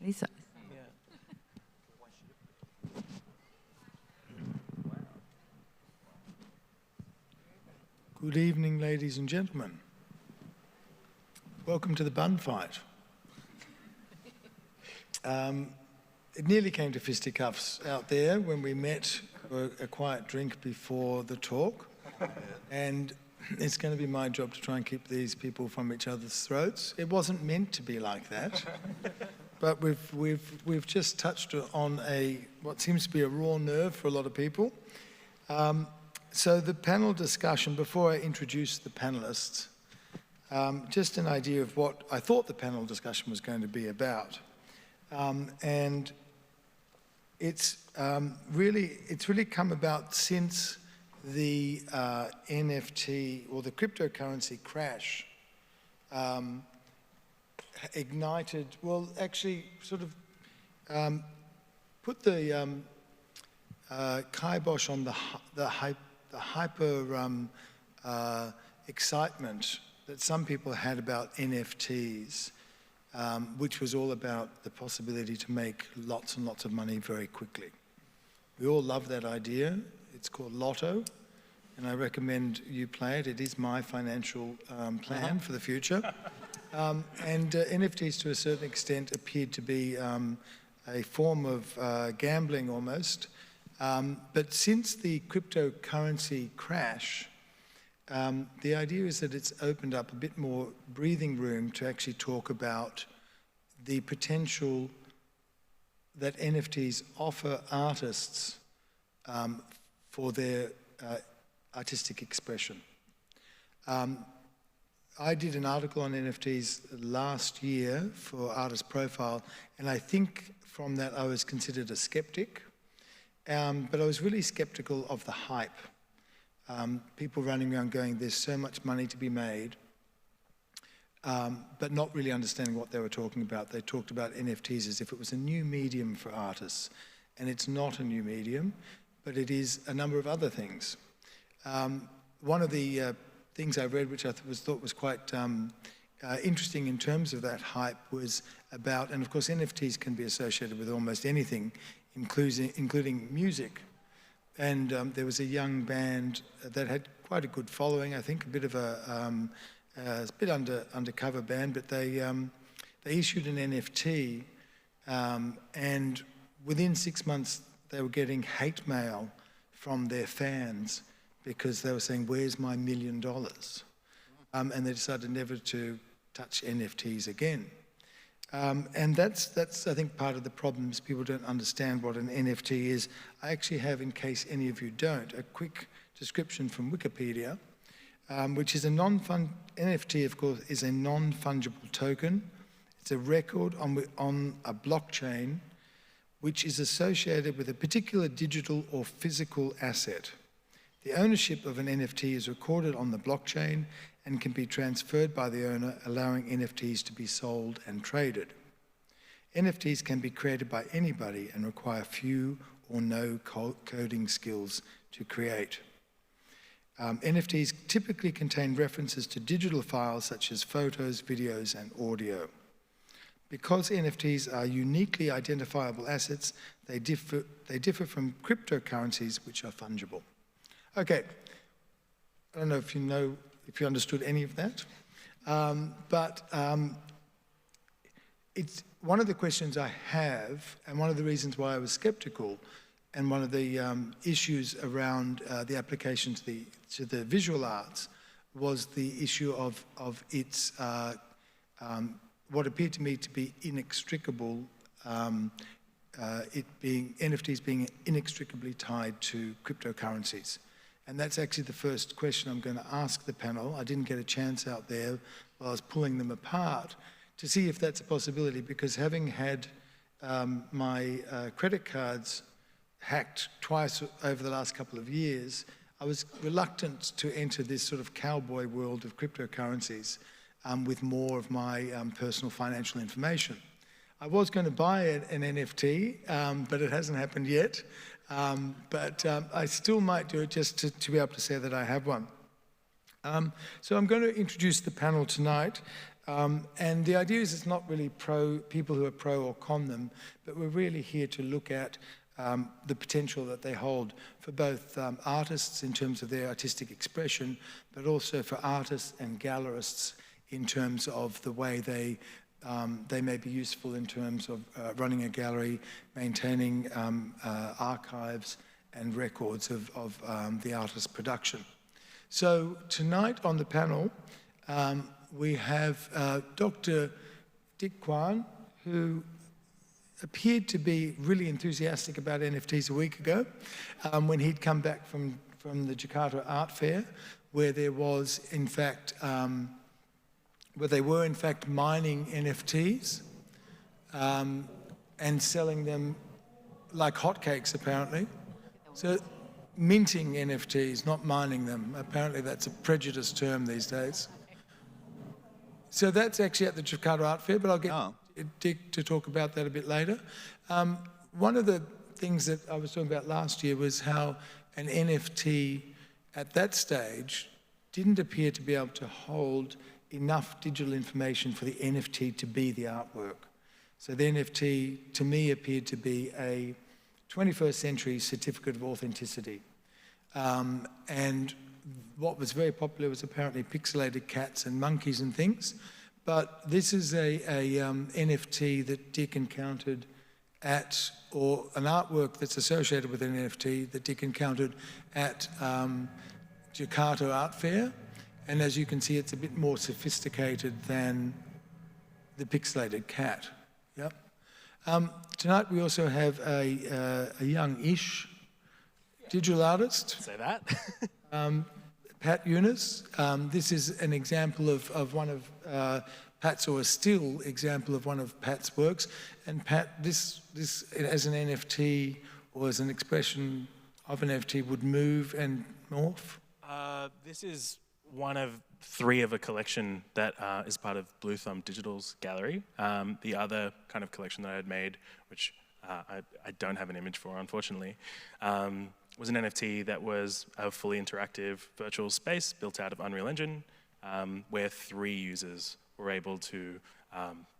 Lisa. Good evening, ladies and gentlemen. Welcome to the bun fight. It nearly came to fisticuffs out there when we met for a quiet drink before the talk. And it's going to be my job to try and keep these people from each other's throats. It wasn't meant to be like that. But we've just touched on what seems to be a raw nerve for a lot of people. So the panel discussion, before I introduce the panelists, just an idea of what I thought the panel discussion was going to be about. And it's really come about since the NFT or the cryptocurrency crash ignited, well, actually sort of put the kibosh on the hyper excitement that some people had about NFTs, which was all about the possibility to make lots and lots of money very quickly. We all love that idea. It's called Lotto, and I recommend you play it. It is my financial plan for the future. And NFTs, to a certain extent, appeared to be a form of gambling almost. But since the cryptocurrency crash, the idea is that it's opened up a bit more breathing room to actually talk about the potential that NFTs offer artists for their artistic expression. I did an article on NFTs last year for Artist Profile, and I think from that I was considered a skeptic. But I was really skeptical of the hype. People running around going, there's so much money to be made, but not really understanding what they were talking about. They talked about NFTs as if it was a new medium for artists, and it's not a new medium, but it is a number of other things. One of the things I read, which I thought was quite interesting in terms of that hype, was about, and of course NFTs can be associated with almost anything, including music. And there was a young band that had quite a good following, I think, a bit of a bit undercover band, but they issued an NFT, and within 6 months they were getting hate mail from their fans because they were saying, where's my $1 million? And they decided never to touch NFTs again. And that's, I think, part of the problem is people don't understand what an NFT is. I actually have, in case any of you don't, a quick description from Wikipedia, which is NFT, of course, is a non-fungible token. It's a record on a blockchain which is associated with a particular digital or physical asset. The ownership of an NFT is recorded on the blockchain and can be transferred by the owner, allowing NFTs to be sold and traded. NFTs can be created by anybody and require few or no coding skills to create. NFTs typically contain references to digital files such as photos, videos, and audio. Because NFTs are uniquely identifiable assets, they differ from cryptocurrencies, which are fungible. Okay, I don't know if you understood any of that, but it's one of the questions I have, and one of the reasons why I was skeptical, and one of the issues around the application to the visual arts was the issue of its what appeared to me to be inextricable, NFTs being inextricably tied to cryptocurrencies. And that's actually the first question I'm going to ask the panel. I didn't get a chance out there while I was pulling them apart to see if that's a possibility, because having had my credit cards hacked twice over the last couple of years, I was reluctant to enter this sort of cowboy world of cryptocurrencies with more of my personal financial information. I was going to buy an NFT, but it hasn't happened yet. But I still might do it just to be able to say that I have one. So I'm going to introduce the panel tonight. And the idea is it's not really people who are pro or con them, but we're really here to look at the potential that they hold for both artists in terms of their artistic expression, but also for artists and gallerists in terms of the way they may be useful in terms of running a gallery, maintaining archives and records of the artist's production. So tonight on the panel, we have Dr. Dick Quan, who appeared to be really enthusiastic about NFTs a week ago when he'd come back from the Jakarta Art Fair, where there was, in fact, where they were, in fact, mining NFTs and selling them like hotcakes, apparently. So minting NFTs, not mining them. Apparently that's a prejudiced term these days. So that's actually at the Jakarta Art Fair, but I'll get Dick to talk about that a bit later. One of the things that I was talking about last year was how an NFT at that stage didn't appear to be able to hold enough digital information for the NFT to be the artwork. So the NFT, to me, appeared to be a 21st century certificate of authenticity. And what was very popular was apparently pixelated cats and monkeys and things. But this is a NFT that Dick encountered at, or an artwork that's associated with an NFT that Dick encountered at Jakarta Art Fair. And as you can see, it's a bit more sophisticated than the pixelated cat. Yep. Tonight we also have a young-ish digital artist. Say that. Pat Younis. This is an example of one of Pat's, or a still example of one of Pat's works. And Pat, this as an NFT or as an expression of an NFT would move and morph? This is one of 3 of a collection that is part of Blue Thumb Digital's gallery. The other kind of collection that I had made, which I don't have an image for, unfortunately, was an NFT that was a fully interactive virtual space built out of Unreal Engine, where 3 users were able to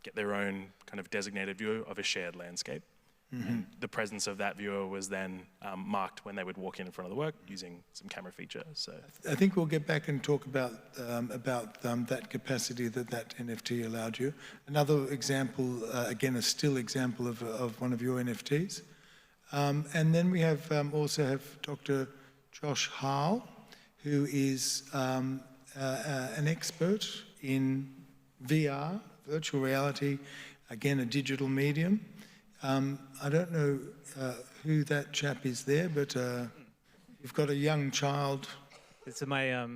get their own kind of designated view of a shared landscape. Mm-hmm. And the presence of that viewer was then marked when they would walk in front of the work using some camera feature. So I think we'll get back and talk about that capacity that NFT allowed you. Another example, again, a still example of one of your NFTs. And then we have also have Dr. Josh Harle, who is an expert in VR, virtual reality, again, a digital medium. I don't know who that chap is there, but you've got a young child. This is my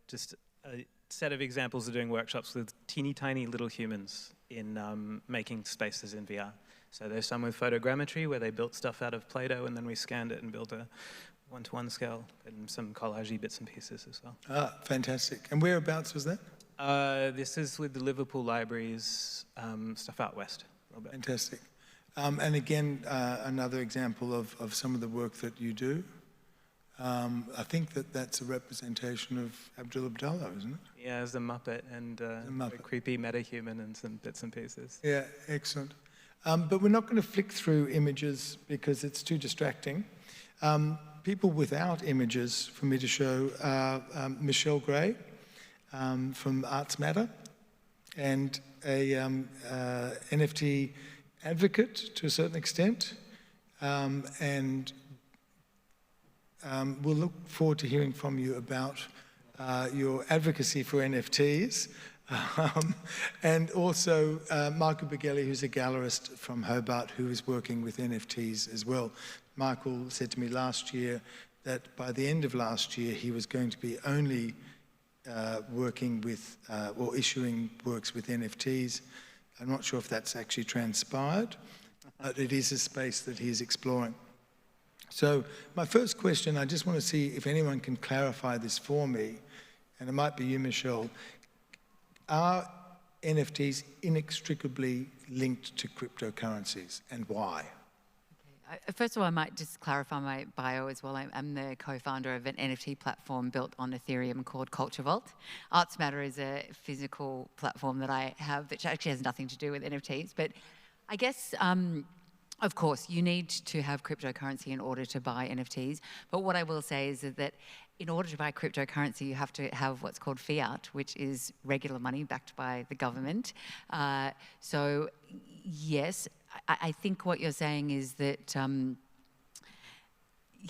just a set of examples of doing workshops with teeny tiny little humans in making spaces in VR. So there's some with photogrammetry where they built stuff out of Play-Doh and then we scanned it and built a one-to-one scale, and some collagey bits and pieces as well. Ah, fantastic. And whereabouts was that? This is with the Liverpool Libraries stuff out west. A little bit. Fantastic. And again, another example of some of the work that you do. I think that's a representation of Abdullah, isn't it? Yeah, there's a Muppet and a creepy metahuman and some bits and pieces. Yeah, excellent. But we're not going to flick through images because it's too distracting. People without images for me to show are Michelle Gray from Arts Matter, and a NFT advocate to a certain extent, and we'll look forward to hearing from you about your advocacy for NFTs, and also Michael Bugelli, who's a gallerist from Hobart, who is working with NFTs as well. Michael said to me last year that by the end of last year he was going to be only working with or issuing works with NFTs. I'm not sure if that's actually transpired, but it is a space that he's exploring. So my first question, I just want to see if anyone can clarify this for me, and it might be you, Michelle. Are NFTs inextricably linked to cryptocurrencies, and why? First of all, I might just clarify my bio as well. I'm the co-founder of an NFT platform built on Ethereum called Culture Vault. Arts Matter is a physical platform that I have, which actually has nothing to do with NFTs. But I guess, of course, you need to have cryptocurrency in order to buy NFTs. But what I will say is that in order to buy cryptocurrency, you have to have what's called fiat, which is regular money backed by the government. So, yes, I think what you're saying is that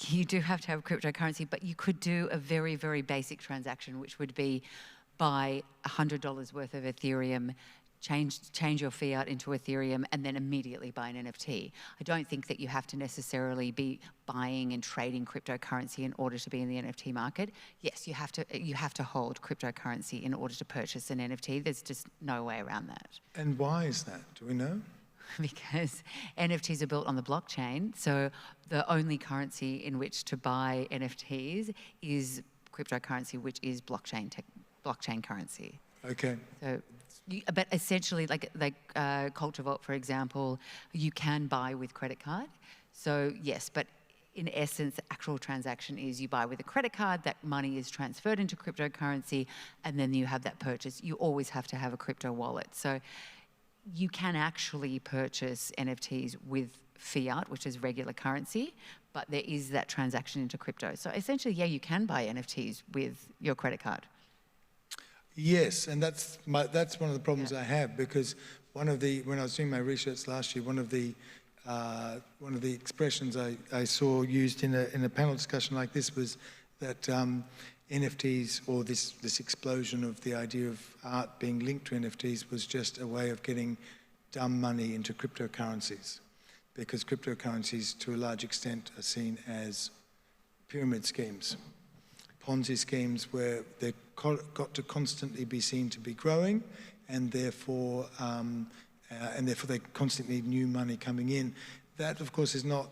you do have to have cryptocurrency, but you could do a very, very basic transaction, which would be buy $100 worth of Ethereum, change your fiat into Ethereum, and then immediately buy an NFT. I don't think that you have to necessarily be buying and trading cryptocurrency in order to be in the NFT market. Yes, you have to hold cryptocurrency in order to purchase an NFT. There's just no way around that. And why is that? Do we know? Because NFTs are built on the blockchain, so the only currency in which to buy NFTs is cryptocurrency, which is blockchain currency. Okay. So, but essentially, like Culture Vault, for example, you can buy with credit card. So yes, but in essence, the actual transaction is you buy with a credit card, that money is transferred into cryptocurrency, and then you have that purchase. You always have to have a crypto wallet. So you can actually purchase NFTs with fiat, which is regular currency, but there is that transaction into crypto. So essentially, yeah, you can buy NFTs with your credit card. Yes, and that's one of the problems I have, because when I was doing my research last year, one of the expressions I saw used in a panel discussion like this was that NFTs, or this explosion of the idea of art being linked to NFTs, was just a way of getting dumb money into cryptocurrencies, because cryptocurrencies to a large extent are seen as pyramid schemes, Ponzi schemes, where they've got to constantly be seen to be growing, and therefore they constantly need new money coming in. That, of course, is not.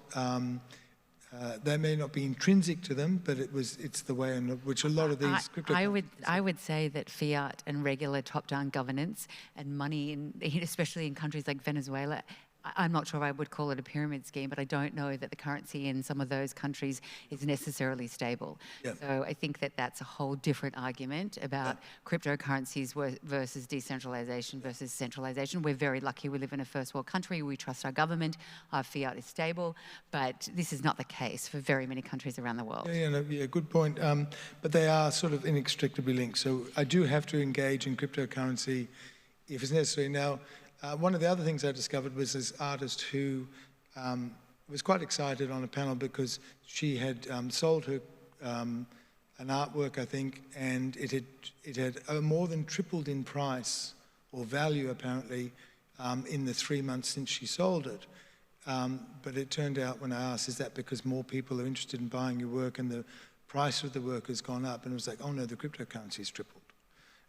That may not be intrinsic to them, but it's the way in which a lot of these cryptocurrencies. I would say that fiat and regular top-down governance and money, especially in countries like Venezuela, I'm not sure I would call it a pyramid scheme, but I don't know that the currency in some of those countries is necessarily stable. Yeah. So I think that that's a whole different argument about cryptocurrencies versus decentralization versus centralization. We're very lucky we live in a first world country. We trust our government. Our fiat is stable. But this is not the case for very many countries around the world. Yeah, good point. But they are sort of inextricably linked. So I do have to engage in cryptocurrency if it's necessary. Now, one of the other things I discovered was this artist who was quite excited on a panel because she had sold her an artwork, I think, and it had more than tripled in price or value, apparently, in the 3 months since she sold it. But it turned out, when I asked, is that because more people are interested in buying your work and the price of the work has gone up? And it was like, oh no, the cryptocurrency's tripled.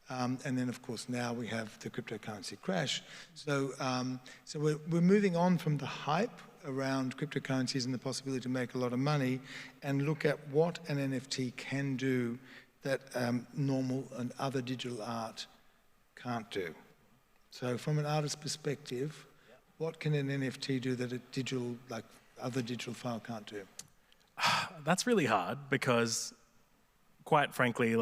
And then, of course, now we have the cryptocurrency crash. So we're moving on from the hype around cryptocurrencies and the possibility to make a lot of money and look at what an NFT can do that normal and other digital art can't do. So from an artist's perspective, what can an NFT do that a digital, like other digital file can't do? That's really hard because, quite frankly,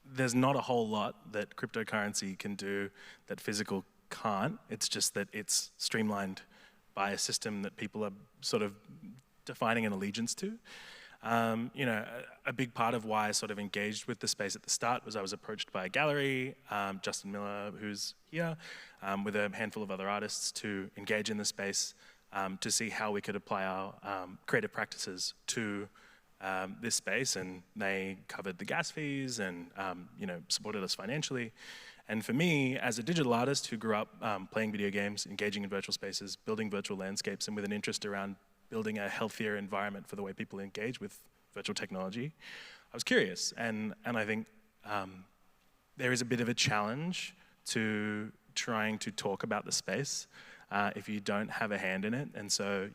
there's not a whole lot that cryptocurrency can do that physical can't. It's just that it's streamlined by a system that people are sort of defining an allegiance to. A big part of why I sort of engaged with the space at the start was I was approached by a gallery, Justin Miller, who's here, with a handful of other artists to engage in the space to see how we could apply our creative practices to this space, and they covered the gas fees and supported us financially. And for me, as a digital artist who grew up playing video games, engaging in virtual spaces, building virtual landscapes, and with an interest around building a healthier environment for the way people engage with virtual technology, I was curious. And I think there is a bit of a challenge to trying to talk about the space if you don't have a hand in it. And so,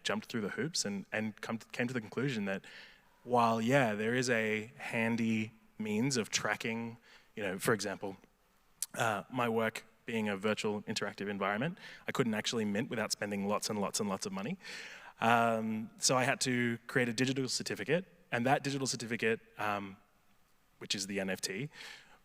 jumped through the hoops and came to the conclusion that while, there is a handy means of tracking, for example, my work being a virtual interactive environment, I couldn't actually mint without spending lots and lots and lots of money. So I had to create a digital certificate, and that digital certificate, which is the NFT,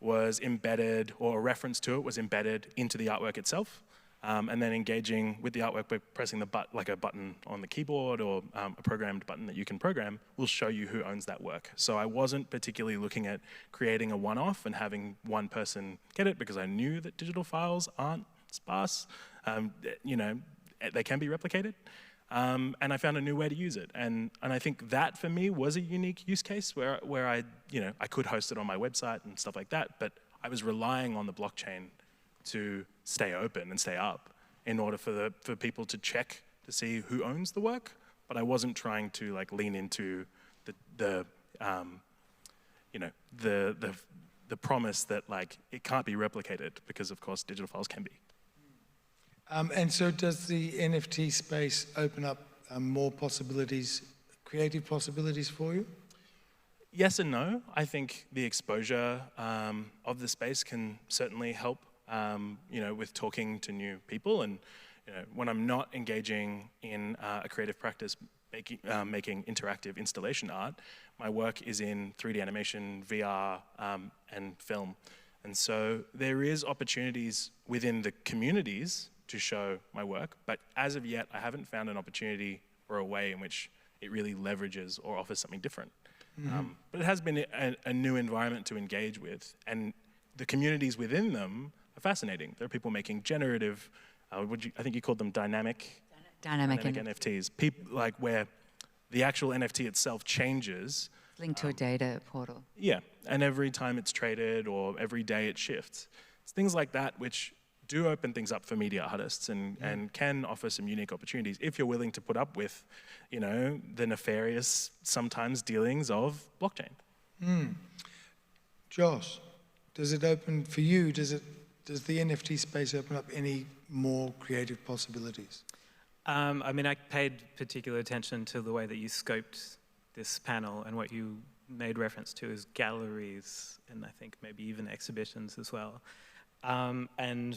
was embedded, or a reference to it was embedded into the artwork itself, and then engaging with the artwork by pressing like a button on the keyboard, or a programmed button that you can program will show you who owns that work. So I wasn't particularly looking at creating a one-off and having one person get it, because I knew that digital files aren't sparse. They can be replicated. And I found a new way to use it. And I think that for me was a unique use case where I could host it on my website and stuff like that, but I was relying on the blockchain to stay open and stay up in order for people to check to see who owns the work. But I wasn't trying to like lean into the promise that like it can't be replicated, because of course digital files can be. And so does the NFT space open up more possibilities, creative possibilities for you? Yes and no. I think the exposure of the space can certainly help, with talking to new people. And when I'm not engaging in a creative practice, making interactive installation art, my work is in 3D animation, VR, and film. And so there is opportunities within the communities to show my work, but as of yet, I haven't found an opportunity or a way in which it really leverages or offers something different. Mm-hmm. But it has been a new environment to engage with, and the communities within them are fascinating. There are people making generative, I think you called them dynamic NFTs. People like where the actual NFT itself changes. Linked to a data portal. Yeah, and every time it's traded or every day it shifts. It's things like that which do open things up for media artists and can offer some unique opportunities if you're willing to put up with, the nefarious sometimes dealings of blockchain. Josh, does it open for you? Does the NFT space open up any more creative possibilities? I paid particular attention to the way that you scoped this panel, and what you made reference to is galleries, and I think maybe even exhibitions as well. And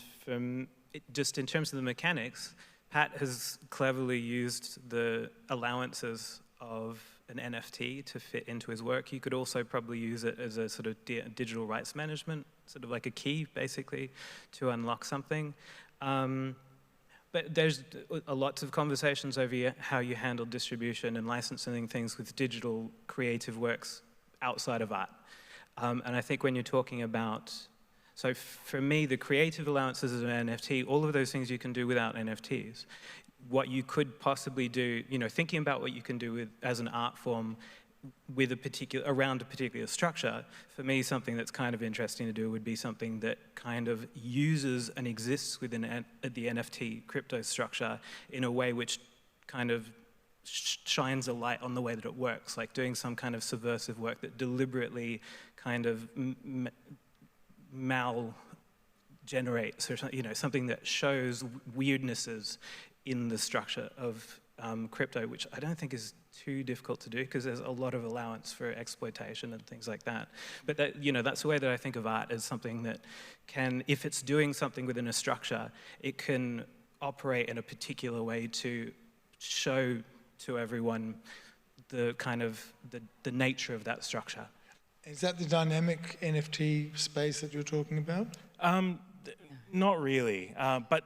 just in terms of the mechanics, Pat has cleverly used the allowances of an NFT to fit into his work. You could also probably use it as a sort of digital rights management, sort of like a key, basically, to unlock something. But there's lots of conversations over how you handle distribution and licensing things with digital creative works outside of art. And I think when you're talking about, so for me, the creative allowances of an NFT, all of those things you can do without NFTs. What you could possibly do, thinking about what you can do as an art form with around a particular structure, for me, something that's kind of interesting to do would be something that kind of uses and exists within the NFT crypto structure in a way which kind of shines a light on the way that it works, like doing some kind of subversive work that deliberately kind of mal-generates, or something that shows weirdnesses in the structure of crypto, which I don't think is too difficult to do because there's a lot of allowance for exploitation and things like that. But that's the way that I think of art, as something that can, if it's doing something within a structure, it can operate in a particular way to show to everyone the kind of the nature of that structure. Is that the dynamic NFT space that you're talking about? Not really, but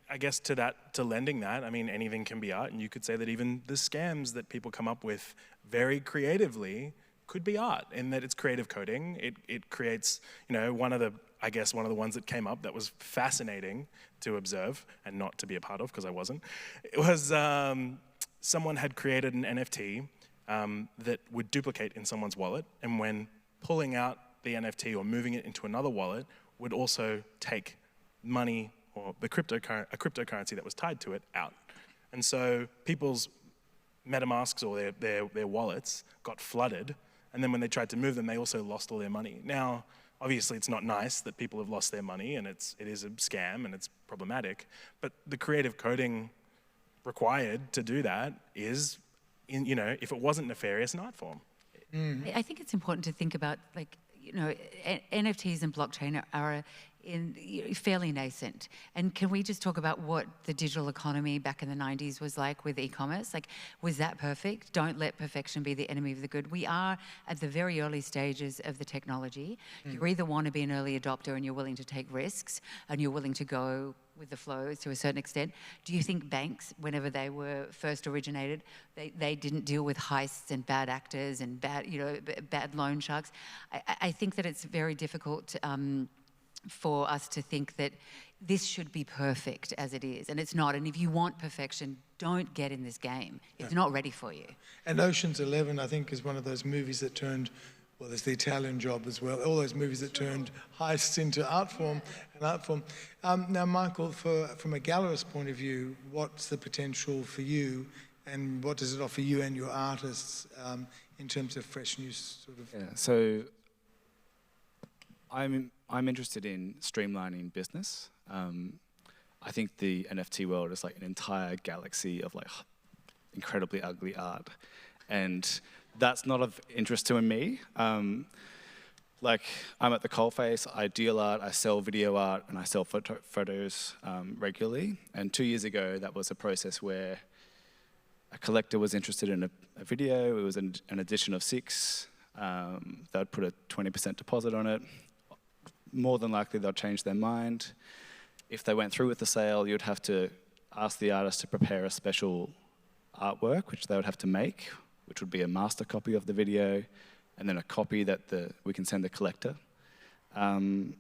I guess to lending that, anything can be art, and you could say that even the scams that people come up with very creatively could be art, in that it's creative coding. It creates, one of the ones that came up that was fascinating to observe and not to be a part of because I wasn't. It was someone had created an NFT that would duplicate in someone's wallet, and when pulling out the NFT or moving it into another wallet would also take money or a cryptocurrency that was tied to it out. And so people's MetaMasks or their wallets got flooded, and then when they tried to move them, they also lost all their money. Now, obviously it's not nice that people have lost their money, and it is a scam and it's problematic, but the creative coding required to do that is, if it wasn't nefarious, an art form. I think it's important to think about, NFTs and blockchain are fairly nascent. And can we just talk about what the digital economy back in the 90s was like with e-commerce? Like, was that perfect? Don't let perfection be the enemy of the good. We are at the very early stages of the technology. You either want to be an early adopter and you're willing to take risks and you're willing to go with the flow to a certain extent. Do you think banks, whenever they were first originated, they didn't deal with heists and bad actors and bad loan sharks? I think that it's very difficult for us to think that this should be perfect as it is, and it's not. And if you want perfection, don't get in this game. It's not ready for you. And Ocean's 11, I think, is one of those movies that turned, well, there's The Italian Job as well, all those movies that turned heists into art form. Now, Michael, from a gallerist point of view, what's the potential for you, and what does it offer you and your artists in terms of fresh new sort of... Yeah, so I'm interested in streamlining business. I think the NFT world is like an entire galaxy of like incredibly ugly art, and that's not of interest to me. Like, I'm at the coalface, I deal art, I sell video art, and I sell photos regularly. And 2 years ago, that was a process where a collector was interested in a video. It was an edition of 6. They'd put a 20% deposit on it. More than likely, they'll change their mind. If they went through with the sale, you'd have to ask the artist to prepare a special artwork, which they would have to make, which would be a master copy of the video, and then a copy that we can send the collector. And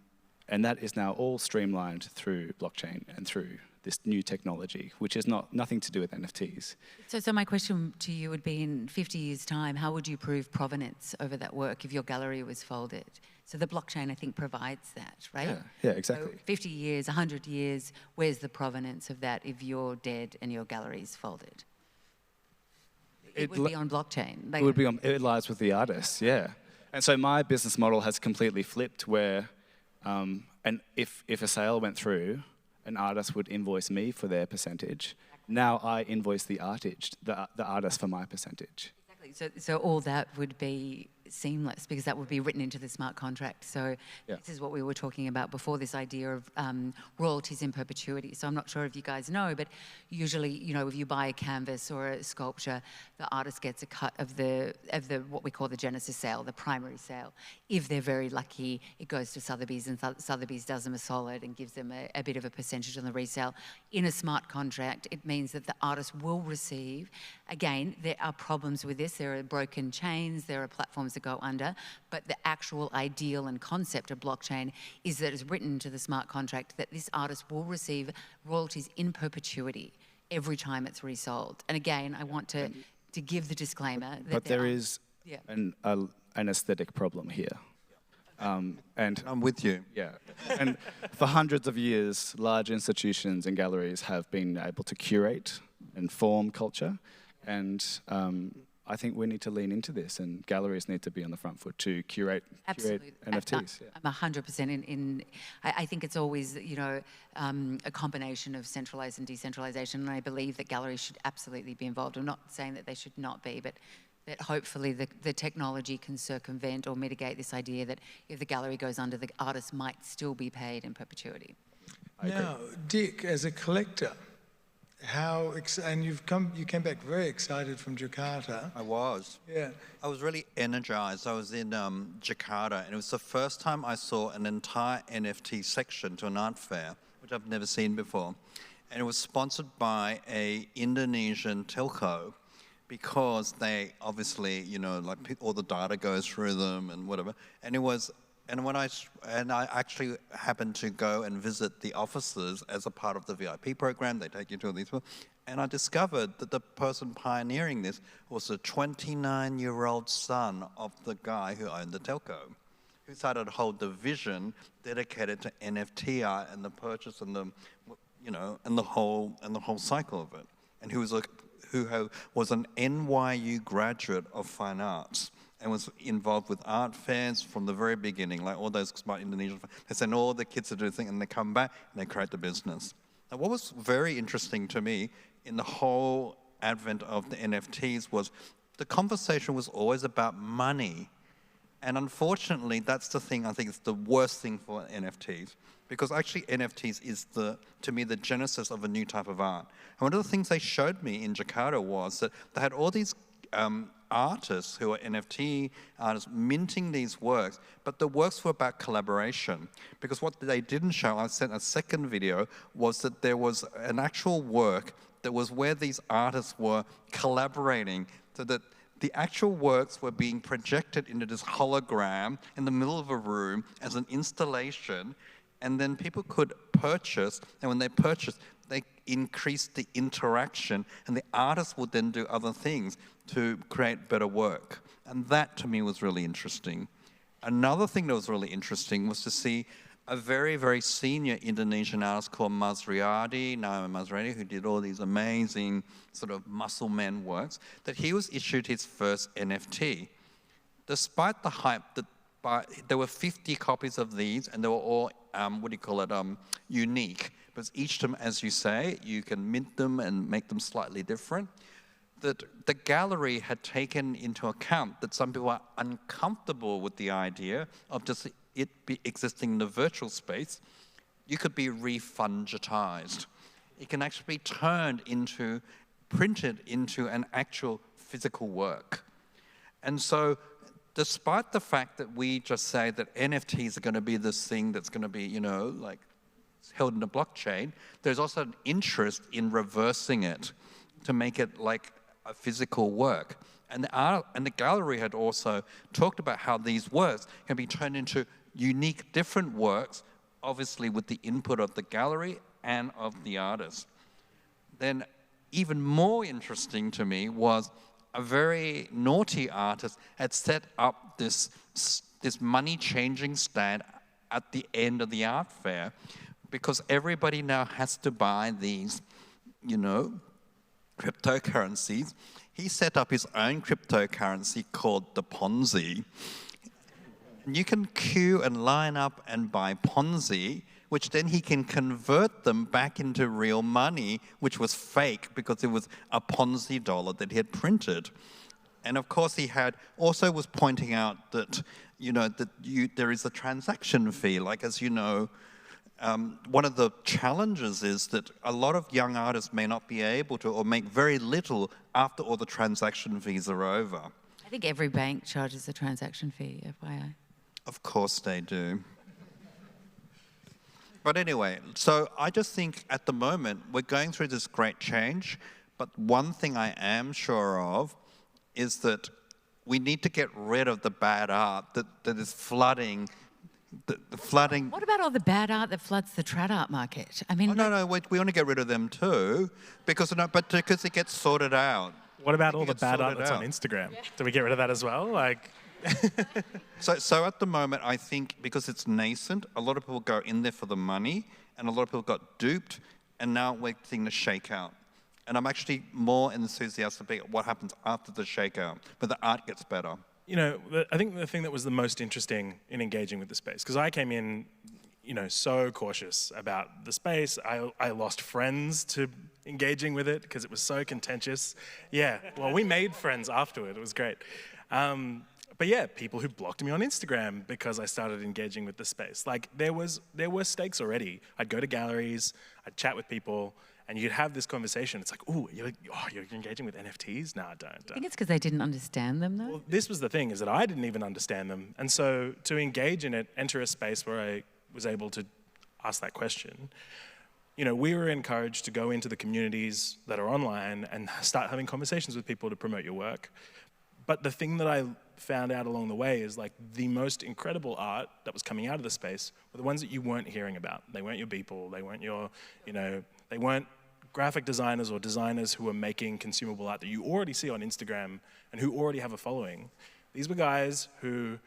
that is now all streamlined through blockchain and through this new technology, which is nothing to do with NFTs. So my question to you would be, in 50 years' time, how would you prove provenance over that work if your gallery was folded? So the blockchain, I think, provides that, right? Yeah, exactly. So 50 years, 100 years, where's the provenance of that if you're dead and your gallery's folded? It would be on blockchain. It lies with the artist, yeah. And so my business model has completely flipped where, and if a sale went through, an artist would invoice me for their percentage. Now I invoice the artist for my percentage. Exactly. So all that would be seamless because that would be written into the smart contract. So This is what we were talking about before, this idea of royalties in perpetuity. So I'm not sure if you guys know, but usually, if you buy a canvas or a sculpture, the artist gets a cut of the what we call the genesis sale, the primary sale. If they're very lucky, it goes to Sotheby's, and Sotheby's does them a solid and gives them a bit of a percentage on the resale. In a smart contract, it means that the artist will receive. Again, there are problems with this. There are broken chains, there are platforms that go under, but the actual ideal and concept of blockchain is that it's written into the smart contract that this artist will receive royalties in perpetuity every time it's resold. And again, I want to give the disclaimer that there is an aesthetic problem here. And I'm with you. Yeah. And for hundreds of years, large institutions and galleries have been able to curate and form culture. And I think we need to lean into this, and galleries need to be on the front foot to curate NFTs. I'm 100% in. I think it's always, a combination of centralised and decentralisation, and I believe that galleries should absolutely be involved. I'm not saying that they should not be, but that hopefully the technology can circumvent or mitigate this idea that if the gallery goes under, the artist might still be paid in perpetuity. Now, Dick, as a collector, and you came back very excited from Jakarta. I was. Yeah. I was really energized. I was in Jakarta, and it was the first time I saw an entire NFT section to an art fair, which I've never seen before. And it was sponsored by a Indonesian telco, because they obviously, all the data goes through them and whatever. And I actually happened to go and visit the offices as a part of the VIP program. They take you to all these people. And I discovered that the person pioneering this was the 29-year-old son of the guy who owned the telco, who started a whole division dedicated to NFT art and the purchase and the, and the whole cycle of it. And who was an NYU graduate of fine arts, and was involved with art fairs from the very beginning, like all those smart Indonesian. They send all the kids to do things, and they come back and they create the business. Now, what was very interesting to me in the whole advent of the NFTs was the conversation was always about money, And unfortunately, that's the thing I think is the worst thing for NFTs. Because actually NFTs is, to me, the genesis of a new type of art. And one of the things they showed me in Jakarta was that they had all these artists who are NFT artists minting these works, but the works were about collaboration. Because what they didn't show, I sent a second video, was that there was an actual work that was where these artists were collaborating, so that the actual works were being projected into this hologram in the middle of a room as an installation, and then people could purchase, and when they purchased, they increased the interaction, and the artist would then do other things to create better work. And that, to me, was really interesting. Another thing that was really interesting was to see a very, very senior Indonesian artist called Naima, who did all these amazing sort of muscle men works, that he was issued his first NFT. Despite the hype that there were 50 copies of these, and they were all, unique. But each of them, as you say, you can mint them and make them slightly different. That the gallery had taken into account that some people are uncomfortable with the idea of just it existing in the virtual space. You could be refungitized. It can actually be printed into an actual physical work. And so, despite the fact that we just say that NFTs are going to be this thing that's going to be, like held in a blockchain, there's also an interest in reversing it to make it like a physical work. And the gallery had also talked about how these works can be turned into unique, different works, obviously with the input of the gallery and of the artist. Then, even more interesting to me was a very naughty artist had set up this money-changing stand at the end of the art fair, because everybody now has to buy these, cryptocurrencies. He set up his own cryptocurrency called the Ponzi. And you can queue and line up and buy Ponzi, which then he can convert them back into real money, which was fake because it was a Ponzi dollar that he had printed. And of course he also was pointing out that, there is a transaction fee. Like, as you know, one of the challenges is that a lot of young artists may not be able to, or make very little after all the transaction fees are over. I think every bank charges a transaction fee, FYI. Of course they do. But anyway, so I just think at the moment we're going through this great change, but one thing I am sure of is that we need to get rid of the bad art that is flooding. The flooding. What about all the bad art that floods the trad art market? I mean, no, we want to get rid of them too, because it gets sorted out. What about all the bad art that's on Instagram? Yeah. Do we get rid of that as well? So at the moment, I think because it's nascent, a lot of people go in there for the money, and a lot of people got duped, and now we're seeing the shakeout. And I'm actually more enthusiastic about what happens after the shakeout, but the art gets better. I think the thing that was the most interesting in engaging with the space, because I came in, so cautious about the space. I lost friends to engaging with it because it was so contentious. Yeah, well, we made friends afterward. It was great. But yeah, people who blocked me on Instagram because I started engaging with the space. Like, there were stakes already. I'd go to galleries, I'd chat with people, and you'd have this conversation. It's like, ooh, you're engaging with NFTs? No, don't. I think it's because they didn't understand them, though. Well, this was the thing, is that I didn't even understand them. And so to engage in it, enter a space where I was able to ask that question, we were encouraged to go into the communities that are online and start having conversations with people to promote your work. But the thing that I found out along the way is, like, the most incredible art that was coming out of the space were the ones that you weren't hearing about. They weren't your people, they weren't your, they weren't graphic designers or designers who were making consumable art that you already see on Instagram and who already have a following. These were guys who,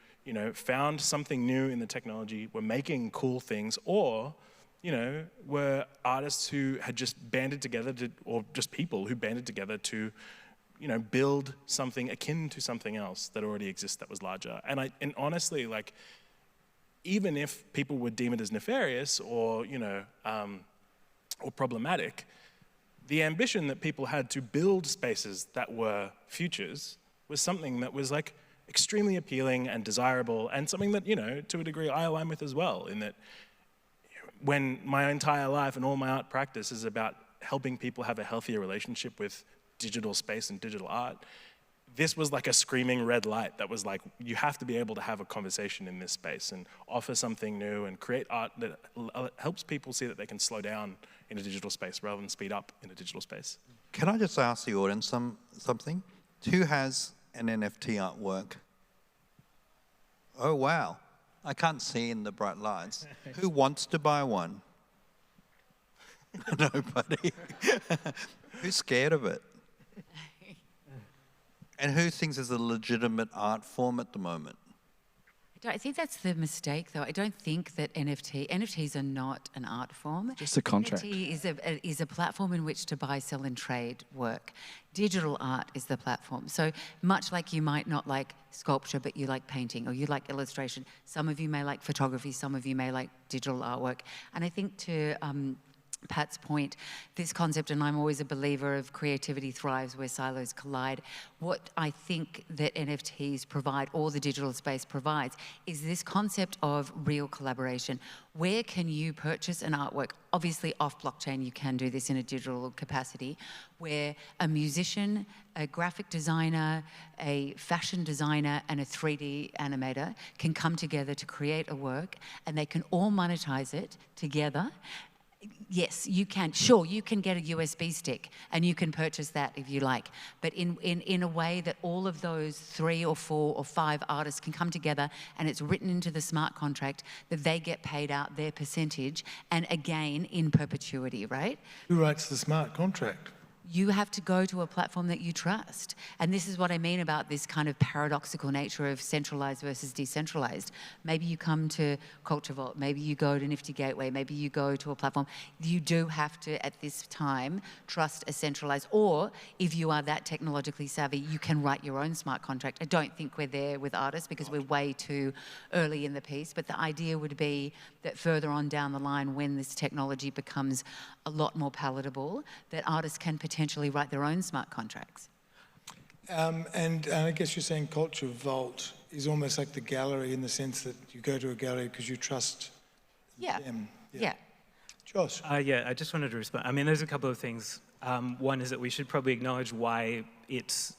found something new in the technology, were making cool things, or, were artists who had just banded together or just people who banded together to, build something akin to something else that already exists that was larger. And honestly, like, even if people would deem it as nefarious or, or problematic, the ambition that people had to build spaces that were futures was something that was, like, extremely appealing and desirable, and something that, you know, to a degree I align with as well, in that when my entire life and all my art practice is about helping people have a healthier relationship with digital space and digital art, this was like a screaming red light that was like, you have to be able to have a conversation in this space and offer something new and create art that helps people see that they can slow down in a digital space rather than speed up in a digital space. Can I just ask the audience something? Who has an NFT artwork? Oh, wow. I can't see in the bright lights. Who wants to buy one? Nobody. Who's scared of it? And who thinks it's a legitimate art form at the moment? I think that's the mistake, though. I don't think that NFTs are not an art form. Just a contract. NFT is a platform in which to buy, sell and trade work. Digital art is the platform. So much like you might not like sculpture, but you like painting or you like illustration. Some of you may like photography, some of you may like digital artwork. And I think to Pat's point, this concept, and I'm always a believer of creativity thrives where silos collide. What I think that NFTs provide, or the digital space provides, is this concept of real collaboration. Where can you purchase an artwork? Obviously off blockchain, you can do this in a digital capacity, where a musician, a graphic designer, a fashion designer, and a 3D animator can come together to create a work, and they can all monetize it together. Yes, you can. Sure, you can get a USB stick and you can purchase that if you like. But in a way that all of those 3 or 4 or 5 artists can come together, and it's written into the smart contract that they get paid out their percentage, and again, in perpetuity, right? Who writes the smart contract? You have to go to a platform that you trust. And this is what I mean about this kind of paradoxical nature of centralized versus decentralized. Maybe you come to Culture Vault, maybe you go to Nifty Gateway, maybe you go to a platform. You do have to, at this time, trust a centralized, or if you are that technologically savvy, you can write your own smart contract. I don't think we're there with artists because we're way too early in the piece, but the idea would be that further on down the line, when this technology becomes a lot more palatable, that artists can potentially write their own smart contracts. And I guess you're saying Culture Vault is almost like the gallery in the sense that you go to a gallery because you trust them. Yeah. Josh? Yeah, I just wanted to respond. I mean, there's a couple of things. One is that we should probably acknowledge why it's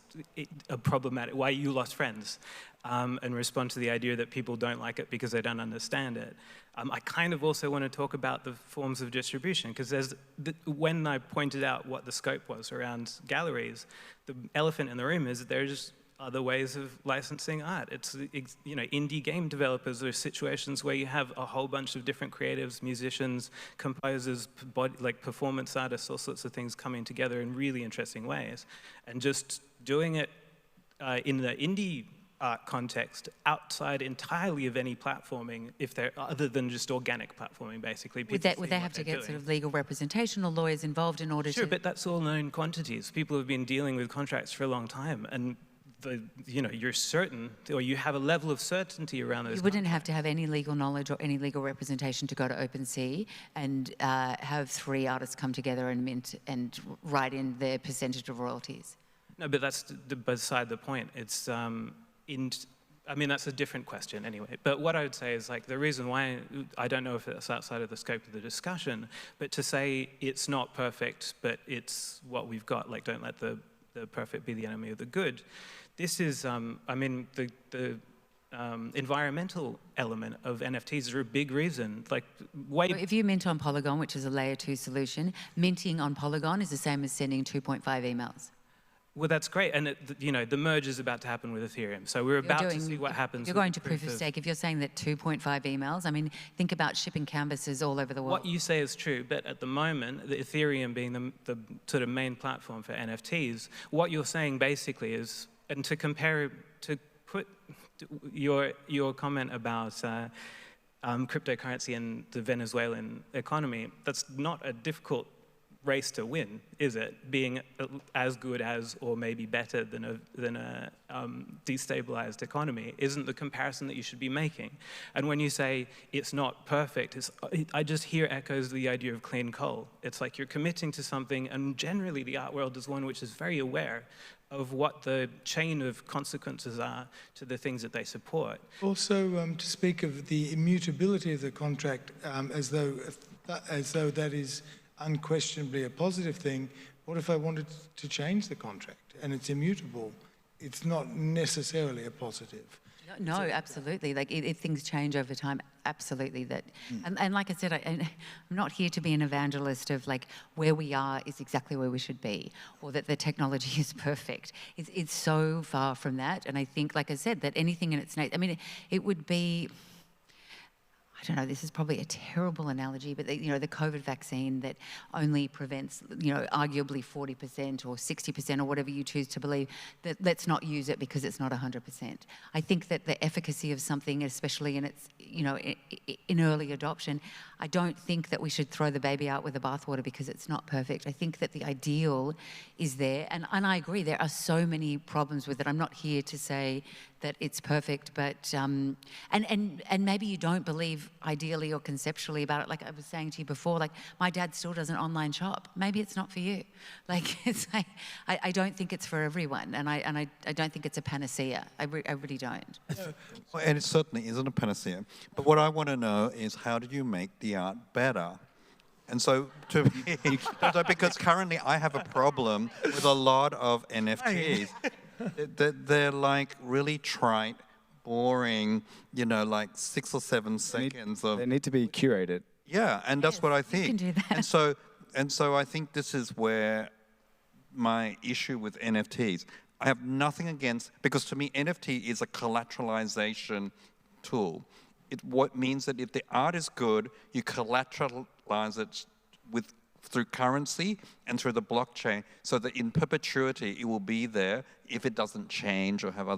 a problematic, why you lost friends, and respond to the idea that people don't like it because they don't understand it. I kind of also want to talk about the forms of distribution, because when I pointed out what the scope was around galleries, the elephant in the room is that there are just other ways of licensing art. It's, you know, indie game developers. There are situations where you have a whole bunch of different creatives, musicians, composers, like performance artists, all sorts of things coming together in really interesting ways. And just doing it in the indie art context outside entirely of any platforming, if they're other than just organic platforming, basically. Would they have to get sort of legal representation or lawyers involved in order to? Sure, but that's all known quantities. People have been dealing with contracts for a long time, and you're certain, or you have a level of certainty around those. You wouldn't have to have any legal knowledge or any legal representation to go to OpenSea and have 3 artists come together and mint and write in their percentage of royalties. No, but that's beside the point. It's I mean, that's a different question anyway. But what I would say is, like, the reason why, I don't know if it's outside of the scope of the discussion, but to say it's not perfect, but it's what we've got, like, don't let the perfect be the enemy of the good. This is, I mean, the environmental element of NFTs are a big reason. Like, if you mint on Polygon, which is a layer 2 solution, minting on Polygon is the same as sending 2.5 emails. Well, that's great, and the merge is about to happen with Ethereum. So we're about to see what happens. You're going to proof of stake. If you're saying that 2.5 emails, I mean, think about shipping canvases all over the world. What you say is true, but at the moment, the Ethereum being the sort of main platform for NFTs, what you're saying basically is, and to compare, to put your comment about cryptocurrency and the Venezuelan economy, that's not a difficult race to win, is it? Being as good as or maybe better than a destabilized economy isn't the comparison that you should be making. And when you say it's not perfect, I just hear echoes of the idea of clean coal. It's like you're committing to something, and generally the art world is one which is very aware of what the chain of consequences are to the things that they support. Also, to speak of the immutability of the contract as though that is unquestionably a positive thing, what if I wanted to change the contract and it's immutable? It's not necessarily a positive. No, absolutely. Like if things change over time, absolutely. That, and like I said, I'm not here to be an evangelist of like where we are is exactly where we should be, or that the technology is perfect. It's so far from that. And I think, like I said, that anything in its nature. I mean, it would be. I don't know, this is probably a terrible analogy, but the COVID vaccine that only prevents, arguably 40% or 60% or whatever you choose to believe, that let's not use it because it's not 100%. I think that the efficacy of something, especially in its, in early adoption, I don't think that we should throw the baby out with the bathwater because it's not perfect. I think that the ideal is there, and I agree, there are so many problems with it. I'm not here to say that it's perfect, but and maybe you don't believe ideally or conceptually about it. Like I was saying to you before, like my dad still doesn't online shop. Maybe it's not for you. Like it's like I don't think it's for everyone, and I don't think it's a panacea. I really don't. Well, and it certainly isn't a panacea. But what I want to know is how do you make the art better? And so, because currently I have a problem with a lot of NFTs. They're like really trite, boring, like 6 or 7 seconds of. They need to be curated. Yeah, and that's what I think. You can do that. And so I think this is where my issue with NFTs. I have nothing against, because to me NFT is a collateralization tool. What means that if the art is good, you collateralize it through currency and through the blockchain, so that in perpetuity it will be there if it doesn't change or have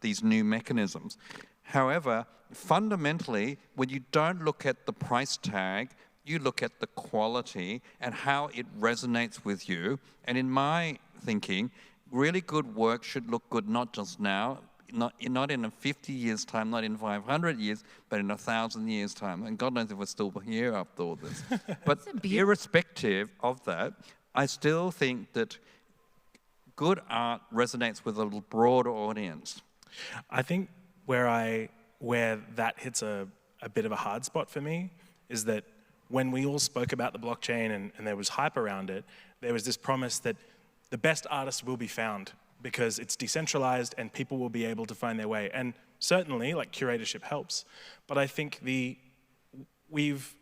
these new mechanisms. However, fundamentally, when you don't look at the price tag, you look at the quality and how it resonates with you. And in my thinking, really good work should look good not just now, not in a 50 years' time, not in 500 years, but in 1,000 years' time. And God knows if we're still here after all this. But irrespective of that, I still think that good art resonates with a broader audience. I think where that hits a bit of a hard spot for me is that when we all spoke about the blockchain and there was hype around it, there was this promise that the best artists will be found because it's decentralized and people will be able to find their way. And certainly, like, curatorship helps. But I think we've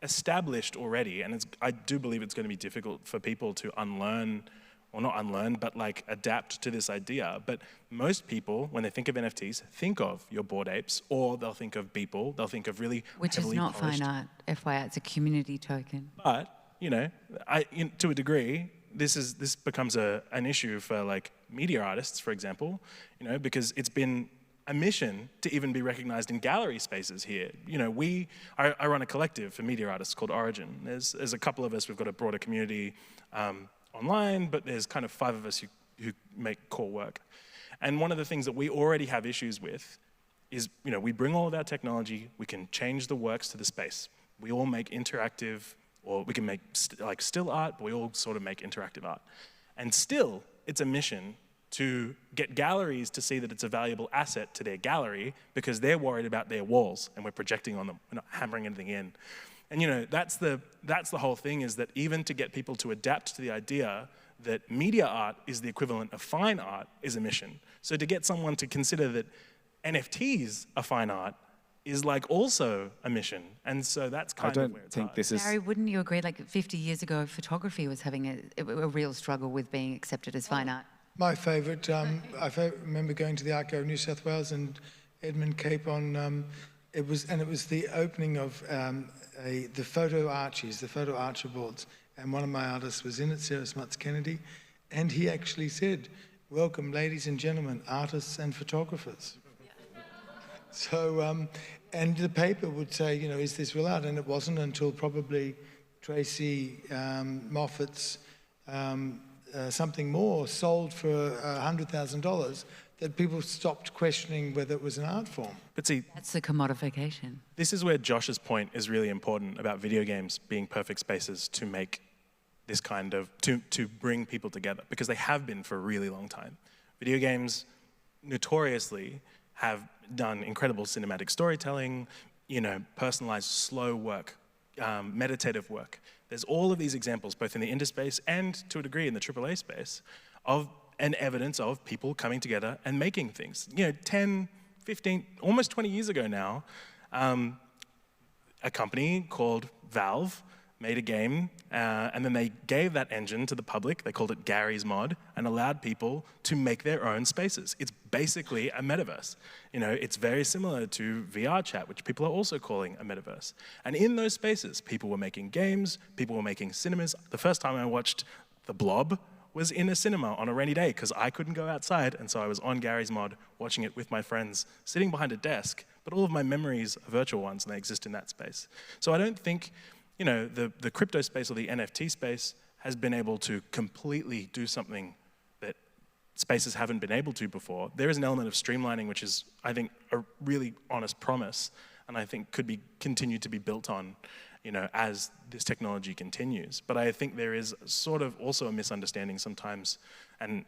established already, and I do believe it's going to be difficult for people to unlearn, or not unlearn, but like adapt to this idea. But most people, when they think of NFTs, think of your Bored Apes, or they'll think of Beeple, they'll think of really Which is not polished. fine art, FYI, it's a community token. But, to a degree, this becomes an issue for like media artists, for example, because it's been a mission to even be recognized in gallery spaces here. I run a collective for media artists called Origin. There's a couple of us, we've got a broader community online, but there's kind of 5 of us who make core work. And one of the things that we already have issues with is, we bring all of our technology, we can change the works to the space. We all make interactive, or we can make still art, but we all sort of make interactive art. And still, it's a mission to get galleries to see that it's a valuable asset to their gallery because they're worried about their walls and we're projecting on them, we're not hammering anything in. And that's the whole thing, is that even to get people to adapt to the idea that media art is the equivalent of fine art is a mission. So to get someone to consider that NFTs are fine art is like also a mission. And so that's kind of where it's hard. Barry, wouldn't you agree, like 50 years ago, photography was having a real struggle with being accepted as fine art? My favourite, I remember going to the Art Gallery of New South Wales and Edmund Cape on, it was the opening of the photo archies, the photo archboards, and one of my artists was in it, Sarah Smuts-Kennedy, and he actually said, "Welcome, ladies and gentlemen, artists and photographers." Yeah. So, and the paper would say, is this real art? And it wasn't until probably Tracy Moffat's Something More sold for $100,000, that people stopped questioning whether it was an art form. But see, That's the commodification. this is where Josh's point is really important about video games being perfect spaces to make this kind of, to bring people together, because they have been for a really long time. Video games notoriously have done incredible cinematic storytelling, personalized slow work, meditative work. There's all of these examples, both in the indie space and to a degree in the AAA space, of an evidence of people coming together and making things. 10, 15, almost 20 years ago now, a company called Valve made a game, and then they gave that engine to the public. They called it Gary's Mod, and allowed people to make their own spaces. It's basically a metaverse. It's very similar to VR chat, which people are also calling a metaverse. And in those spaces, people were making games, people were making cinemas. The first time I watched The Blob was in a cinema on a rainy day because I couldn't go outside, and so I was on Gary's Mod watching it with my friends, sitting behind a desk, but all of my memories are virtual ones and they exist in that space. So I don't think the crypto space or the NFT space has been able to completely do something that spaces haven't been able to before. There is an element of streamlining which is, I think, a really honest promise, and I think could be continued to be built on as this technology continues. But I think there is sort of also a misunderstanding sometimes, and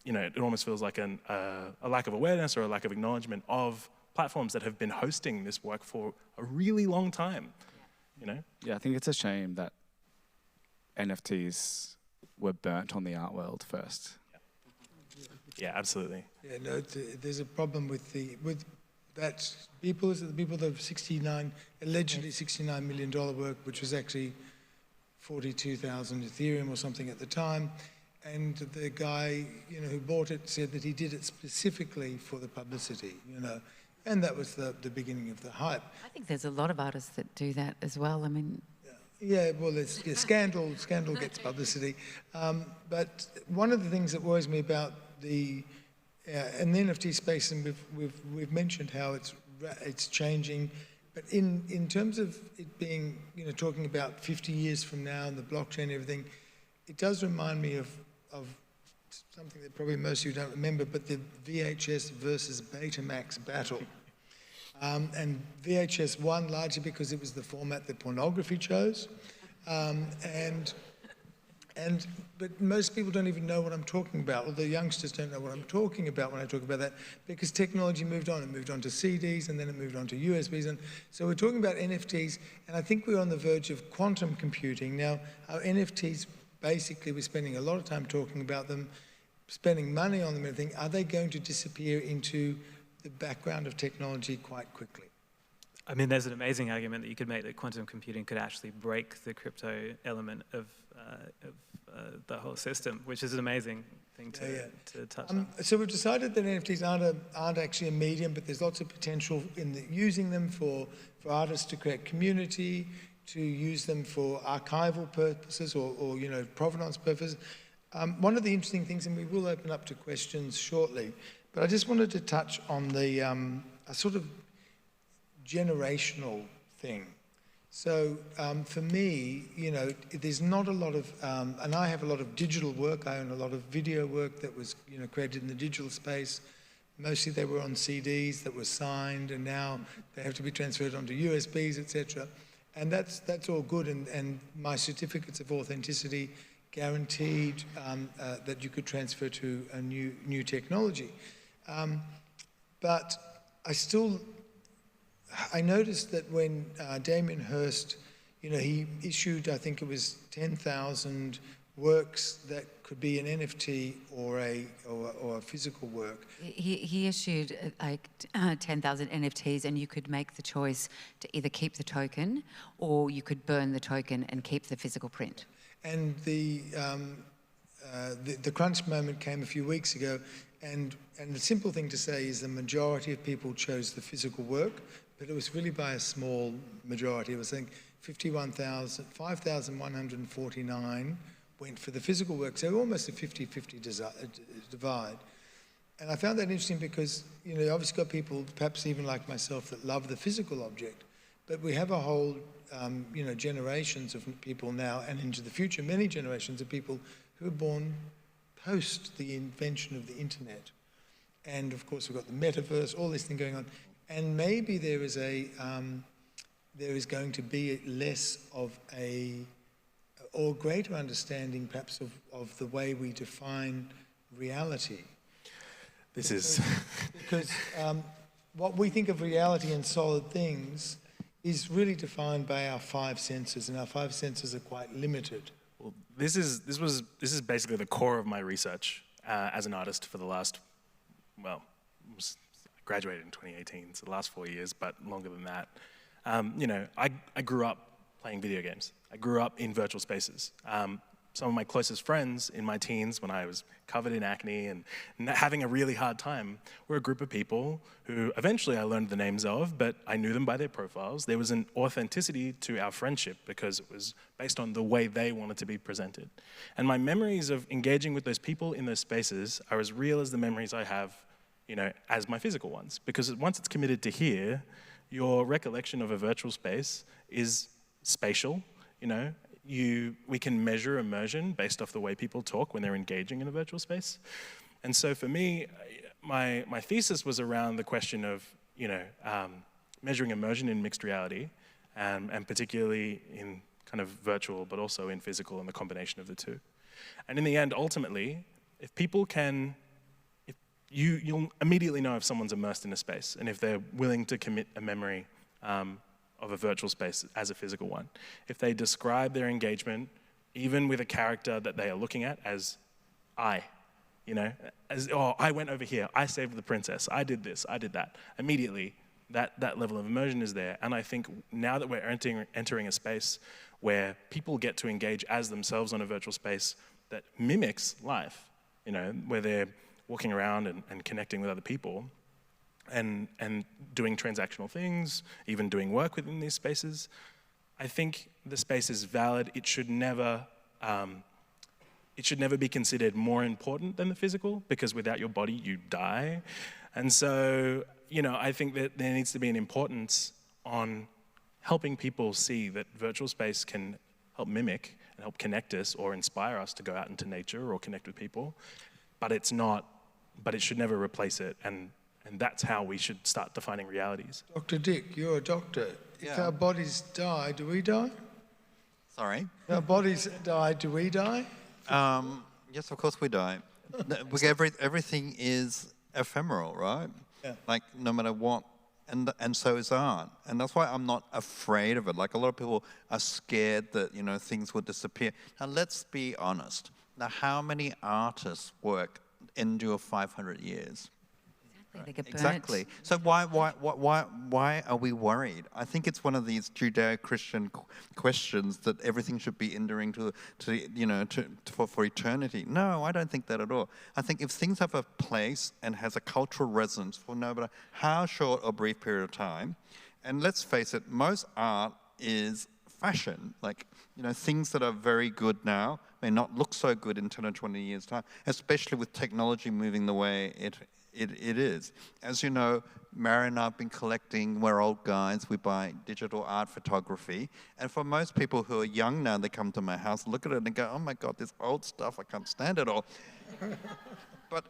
it almost feels like a lack of awareness or a lack of acknowledgement of platforms that have been hosting this work for a really long time. Yeah, I think it's a shame that NFTs were burnt on the art world first. Yeah, absolutely. Yeah, no, there's a problem with that people that have allegedly $69 million work, which was actually 42,000 Ethereum or something at the time. And the guy, who bought it said that he did it specifically for the publicity, and that was the beginning of the hype. I think there's a lot of artists that do that as well. I mean, yeah, well, scandal gets publicity. But one of the things that worries me about in the NFT space, and we've mentioned how it's changing, but in terms of it being, talking about 50 years from now and the blockchain and everything, it does remind me of something that probably most of you don't remember, but the VHS versus Betamax battle. And VHS won largely because it was the format that pornography chose. But most people don't even know what I'm talking about, or the youngsters don't know what I'm talking about when I talk about that, because technology moved on. It moved on to CDs, and then it moved on to USBs. And so we're talking about NFTs, and I think we're on the verge of quantum computing. Now, our NFTs, basically, we're spending a lot of time talking about them, spending money on them and everything. Are they going to disappear into the background of technology quite quickly? I mean, there's an amazing argument that you could make that quantum computing could actually break the crypto element of the whole system, which is an amazing thing to touch on. So we've decided that NFTs aren't actually a medium, but there's lots of potential in using them for artists to create community, to use them for archival purposes or provenance purposes. One of the interesting things, and we will open up to questions shortly, but I just wanted to touch on the a sort of generational thing. So for me, there's not a lot of, and I have a lot of digital work. I own a lot of video work that was, created in the digital space. Mostly they were on CDs that were signed, and now they have to be transferred onto USBs, etc. And that's all good. And my certificates of authenticity guaranteed that you could transfer to a new technology. But I noticed that when Damien Hirst, he issued, I think it was 10,000 works that could be an NFT or a physical work. he issued like 10,000 NFTs, and you could make the choice to either keep the token or you could burn the token and keep the physical print. And the crunch moment came a few weeks ago, and the simple thing to say is the majority of people chose the physical work, but it was really by a small majority. It was, I think, 5,149 went for the physical work, so almost a 50-50 divide. And I found that interesting because, you obviously got people, perhaps even like myself, that love the physical object, But we have a whole, generations of people now, and into the future, many generations of people who are born post the invention of the internet. And of course, we've got the metaverse, all this thing going on. And maybe there is going to be less of or greater understanding perhaps of the way we define reality. Because what we think of reality and solid things is really defined by our five senses, and our five senses are quite limited. Well, this is basically the core of my research as an artist for the last, I graduated in 2018, so the last 4 years, but longer than that. I grew up playing video games. I grew up in virtual spaces. Some of my closest friends in my teens, when I was covered in acne and having a really hard time, were a group of people who eventually I learned the names of, but I knew them by their profiles. There was an authenticity to our friendship because it was based on the way they wanted to be presented. And my memories of engaging with those people in those spaces are as real as the memories I have, as my physical ones. Because once it's committed to here, your recollection of a virtual space is spatial, we can measure immersion based off the way people talk when they're engaging in a virtual space. And so for me, my thesis was around the question of, measuring immersion in mixed reality, and particularly in kind of virtual, but also in physical, and the combination of the two. And in the end, ultimately, if people can, you'll immediately know if someone's immersed in a space, and if they're willing to commit a memory of a virtual space as a physical one. If they describe their engagement, even with a character that they are looking at as I, I went over here, I saved the princess, I did this, I did that. Immediately, that level of immersion is there. And I think now that we're entering a space where people get to engage as themselves on a virtual space that mimics life, where they're walking around and connecting with other people, and doing transactional things, even doing work within these spaces, I think the space is valid. It should never be considered more important than the physical, because without your body, you die. And so, I think that there needs to be an importance on helping people see that virtual space can help mimic and help connect us or inspire us to go out into nature or connect with people, but it should never replace it. And that's how we should start defining realities. Dr. Dick, you're a doctor. Yeah. If our bodies die, do we die? Sorry? If our bodies die, do we die? Yes, of course we die. Everything is ephemeral, right? Yeah. Like, no matter what. And so is art. And that's why I'm not afraid of it. Like, a lot of people are scared that, things will disappear. Now, let's be honest. Now, how many artists' work endure 500 years? They get burnt. Exactly. So why are we worried? I think it's one of these Judeo-Christian questions that everything should be enduring for eternity. No, I don't think that at all. I think if things have a place and has a cultural resonance for no matter how short or brief period of time, and let's face it, most art is fashion. Like, things that are very good now may not look so good in 10 or 20 years' time, especially with technology moving the way it is. As you know, Mary and I have been collecting, we're old guys, we buy digital art photography. And for most people who are young now, they come to my house, look at it and go, oh my God, this old stuff, I can't stand it all. But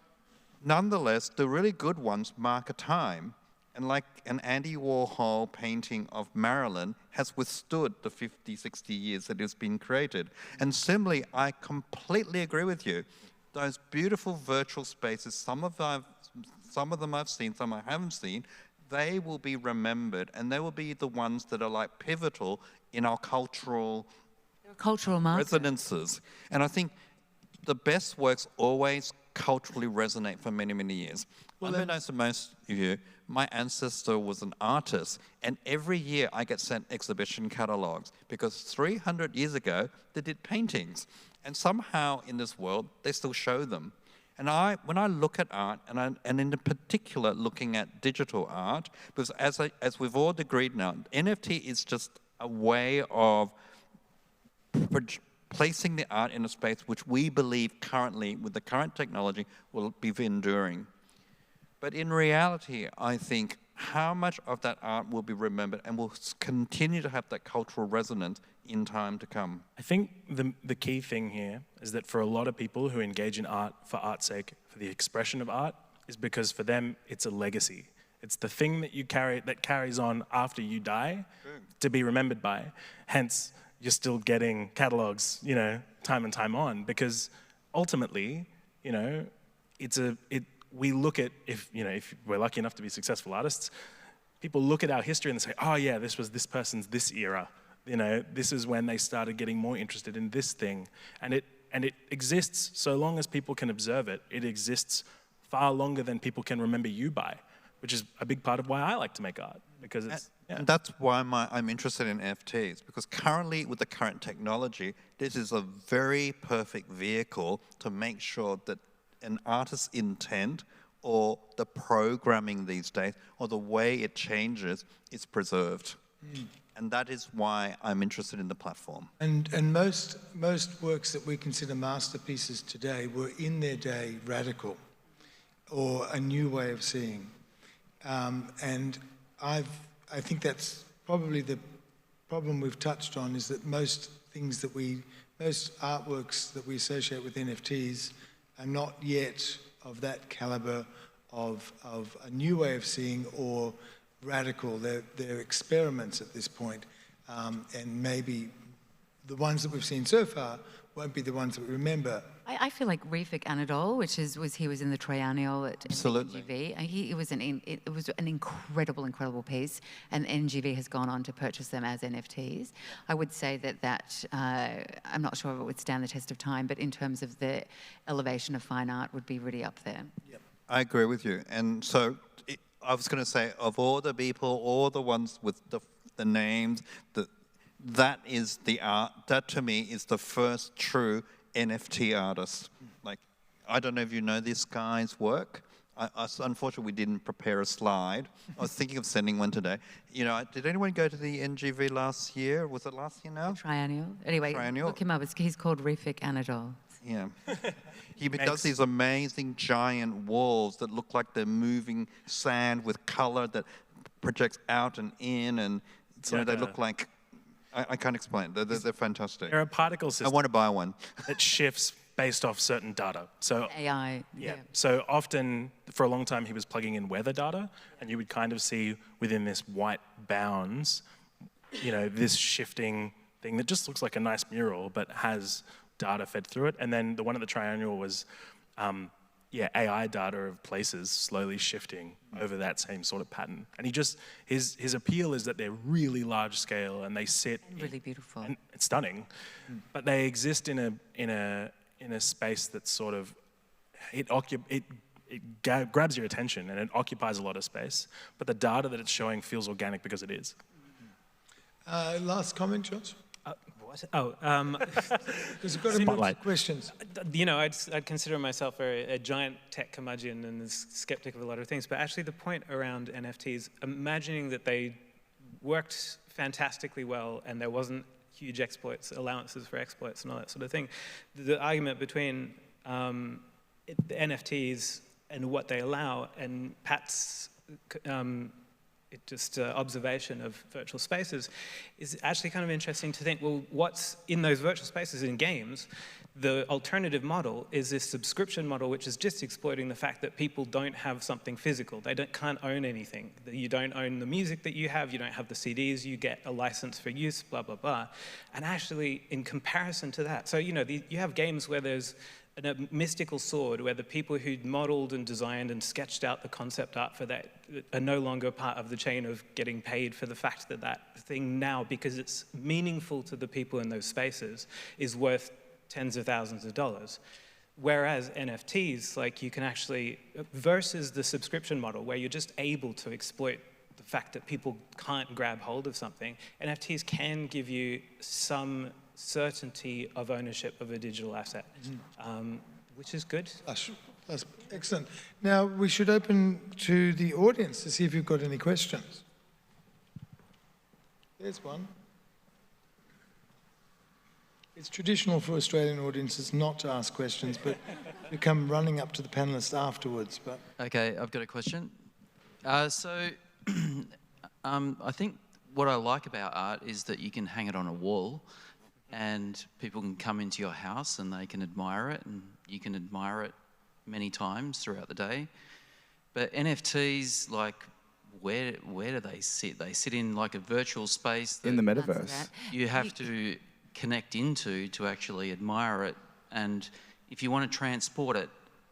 nonetheless, the really good ones mark a time. And like an Andy Warhol painting of Marilyn has withstood the 50, 60 years that it's been created. And similarly, I completely agree with you. Those beautiful virtual spaces, some of them I've seen, some I haven't seen, they will be remembered, and they will be the ones that are like pivotal in our cultural resonances. And I think the best works always culturally resonate for many, many years. Well, unbeknownst to most of you, my ancestor was an artist, and every year I get sent exhibition catalogs because 300 years ago they did paintings, and somehow in this world they still show them. And when I look at art, and in particular looking at digital art, because as we've all agreed now, NFT is just a way of placing the art in a space which we believe currently, with the current technology, will be enduring. But in reality, I think how much of that art will be remembered and will continue to have that cultural resonance in time to come? I think the key thing here is that for a lot of people who engage in art for art's sake, for the expression of art, is because for them it's a legacy. It's the thing that you carry that carries on after you die to be remembered by. Hence, you're still getting catalogs, you know, time and time on, because ultimately, you know, we look at, if we're lucky enough to be successful artists, people look at our history and they say, oh yeah, this was this person's this era. You know, this is when they started getting more interested in this thing. And it exists so long as people can observe it. It exists far longer than people can remember you by, which is a big part of why I like to make art, because it's, And that's why I'm interested in NFTs, because currently with the current technology, this is a very perfect vehicle to make sure that an artist's intent or the programming these days or the way it changes is preserved. And that is why I'm interested in the platform. And most works that we consider masterpieces today were in their day radical or a new way of seeing. And I think that's probably the problem we've touched on, is that most artworks that we associate with NFTs are not yet of that caliber of a new way of seeing or radical. They're experiments at this point, and maybe the ones that we've seen so far won't be the ones that we remember. I feel like Refik Anadol, he was in the triennial at Absolutely. NGV. It was an incredible piece, and NGV has gone on to purchase them as NFTs. I would say that I'm not sure if it would stand the test of time, but in terms of the elevation of fine art, would be really up there. Yep. I agree with you. And so I was going to say, of all the people, all the ones with the names, that is the art. That to me is the first true NFT artist. Like, I don't know if you know this guy's work. Unfortunately, we didn't prepare a slide. I was thinking of sending one today. You know, did anyone go to the NGV last year? Was it last year now? Triennial. Anyway, Triennial. look him up. He's called Refik Anadol. Yeah. He does these amazing giant walls that look like they're moving sand with color that projects out and in, and they look like, I can't explain. They're fantastic. They're a particle system. I want to buy one. That shifts based off certain data. So AI. yeah. So often, for a long time, he was plugging in weather data, and you would kind of see within this white bounds, you know, this shifting thing that just looks like a nice mural, but has data fed through it. And then the one at the triennial was, AI data of places slowly shifting over that same sort of pattern. And his appeal is that they're really large scale and they sit Really beautiful. and it's stunning, but they exist in a space that's sort of it grabs your attention and it occupies a lot of space. But the data that it's showing feels organic because it is. Last comment, Josh? Because we've got to move to questions. You know, I'd consider myself a giant tech curmudgeon and a skeptic of a lot of things, but actually the point around NFTs, imagining that they worked fantastically well and there wasn't huge allowances for exploits and all that sort of thing. The argument between the NFTs and what they allow and Pat's observation of virtual spaces is actually kind of interesting to think, well, what's in those virtual spaces in games? The alternative model is this subscription model, which is just exploiting the fact that people don't have something physical. They can't own anything. You don't own the music that you don't have the CDs, you get a license for use, blah, blah, blah. And actually, in comparison to that, so, you know, you have games where there's a mystical sword where the people who'd modeled and designed and sketched out the concept art for that are no longer part of the chain of getting paid for the fact that that thing now, because it's meaningful to the people in those spaces, is worth tens of thousands of dollars. Whereas NFTs, like you can actually, versus the subscription model where you're just able to exploit the fact that people can't grab hold of something, NFTs can give you some certainty of ownership of a digital asset, which is good. That's excellent. Now, we should open to the audience to see if you've got any questions. There's one. It's traditional for Australian audiences not to ask questions, but you come running up to the panellists afterwards. But okay, I've got a question. So I think what I like about art is that you can hang it on a wall and people can come into your house and they can admire it, and you can admire it many times throughout the day. But NFTs, like, where do they sit? They sit in like a virtual space that In the metaverse. you have to connect into to actually admire it. And if you want to transport it,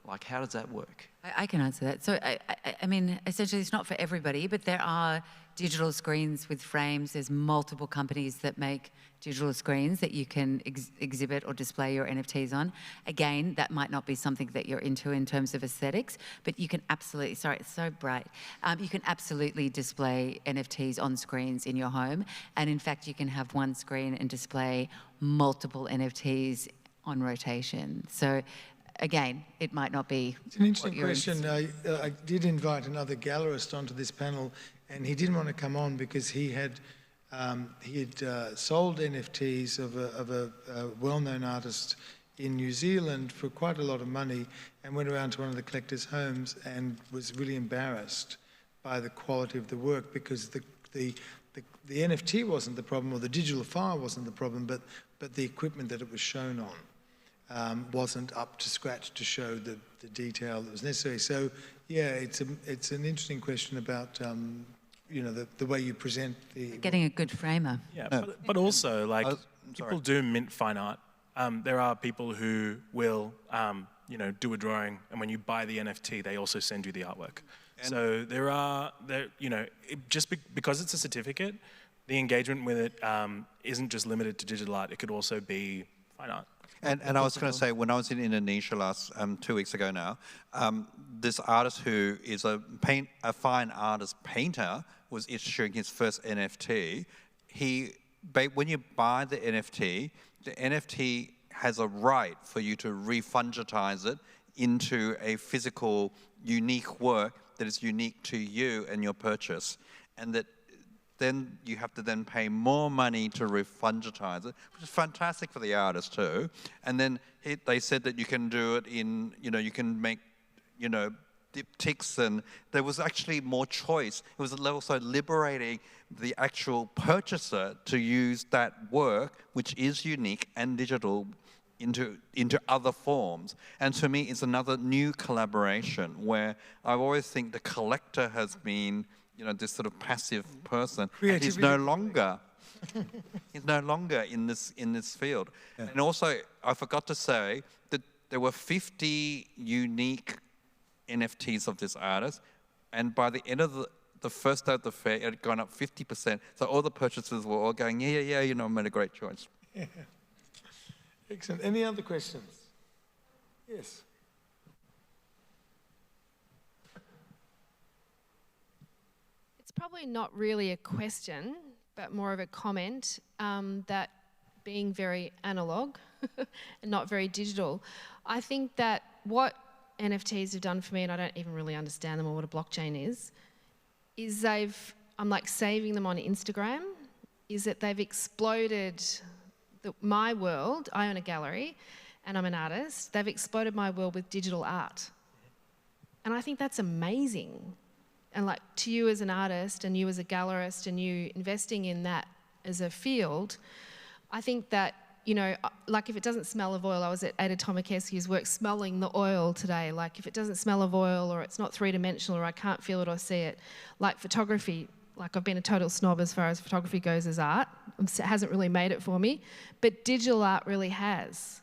like, how does that work? I can answer that. So, I mean, essentially, it's not for everybody, but there are digital screens with frames. There's multiple companies that make digital screens that you can exhibit or display your NFTs on. Again, that might not be something that you're into in terms of aesthetics, but you can absolutely, sorry, it's so bright. You can absolutely display NFTs on screens in your home. And in fact, you can have one screen and display multiple NFTs on rotation. So, again, it might not be. It's an interesting question. I did invite another gallerist onto this panel, and he didn't want to come on because he had sold NFTs of a well-known artist in New Zealand for quite a lot of money, and went around to one of the collectors' homes and was really embarrassed by the quality of the work, because the NFT wasn't the problem, or the digital file wasn't the problem, but the equipment that it was shown on wasn't up to scratch to show the detail that was necessary. So, yeah, it's an interesting question about you know, the way you present the... Getting a good framer. Yeah, but also, like, people do mint fine art. There are people who will, you know, do a drawing, and when you buy the NFT, they also send you the artwork. And so you know, because it's a certificate, the engagement with it isn't just limited to digital art. It could also be fine art. And I was going to say, when I was in Indonesia 2 weeks ago now, this artist who is a fine artist painter was issuing his first NFT. When you buy the NFT has a right for you to refungitize it into a physical, unique work that is unique to you and your purchase, and that then you have to then pay more money to refungitize it, which is fantastic for the artist too. And then they said that you can do it in, you know, you can make, you know, diptychs, and there was actually more choice. It was also liberating the actual purchaser to use that work, which is unique and digital, into other forms. And to me, it's another new collaboration where I always think the collector has been, you know, this sort of passive person. And he's no longer in this field. Yeah. And also, I forgot to say that there were 50 unique NFTs of this artist, and by the end of the first day of the fair, it had gone up 50%. So all the purchasers were all going, yeah, you know, I made a great choice. Yeah. Excellent. Any other questions? Yes. It's probably not really a question, but more of a comment, that being very analog and not very digital, I think that what NFTs have done for me, and I don't even really understand them or what a blockchain is I'm like saving them on Instagram, is that they've exploded my world. I own a gallery and I'm an artist. They've exploded my world with digital art. And I think that's amazing. And like, to you as an artist and you as a gallerist and you investing in that as a field, I think that, you know, like if it doesn't smell of oil, I was at Ada Tomaszewski's work smelling the oil today. Like if it doesn't smell of oil, or it's not three-dimensional, or I can't feel it or see it, like photography, like I've been a total snob as far as photography goes as art. It hasn't really made it for me, but digital art really has.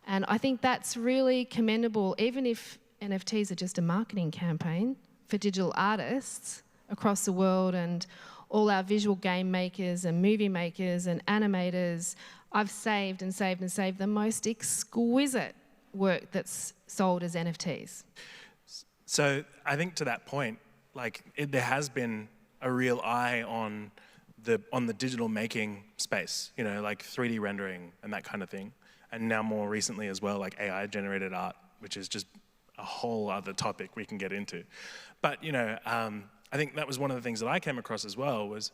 And I think that's really commendable, even if NFTs are just a marketing campaign for digital artists across the world and all our visual game makers and movie makers and animators. I've saved and saved and saved the most exquisite work that's sold as NFTs. So I think to that point, like there has been a real eye on the digital making space, you know, like 3D rendering and that kind of thing. And now more recently as well, like AI generated art, which is just a whole other topic we can get into. But, you know, I think that was one of the things that I came across as well was,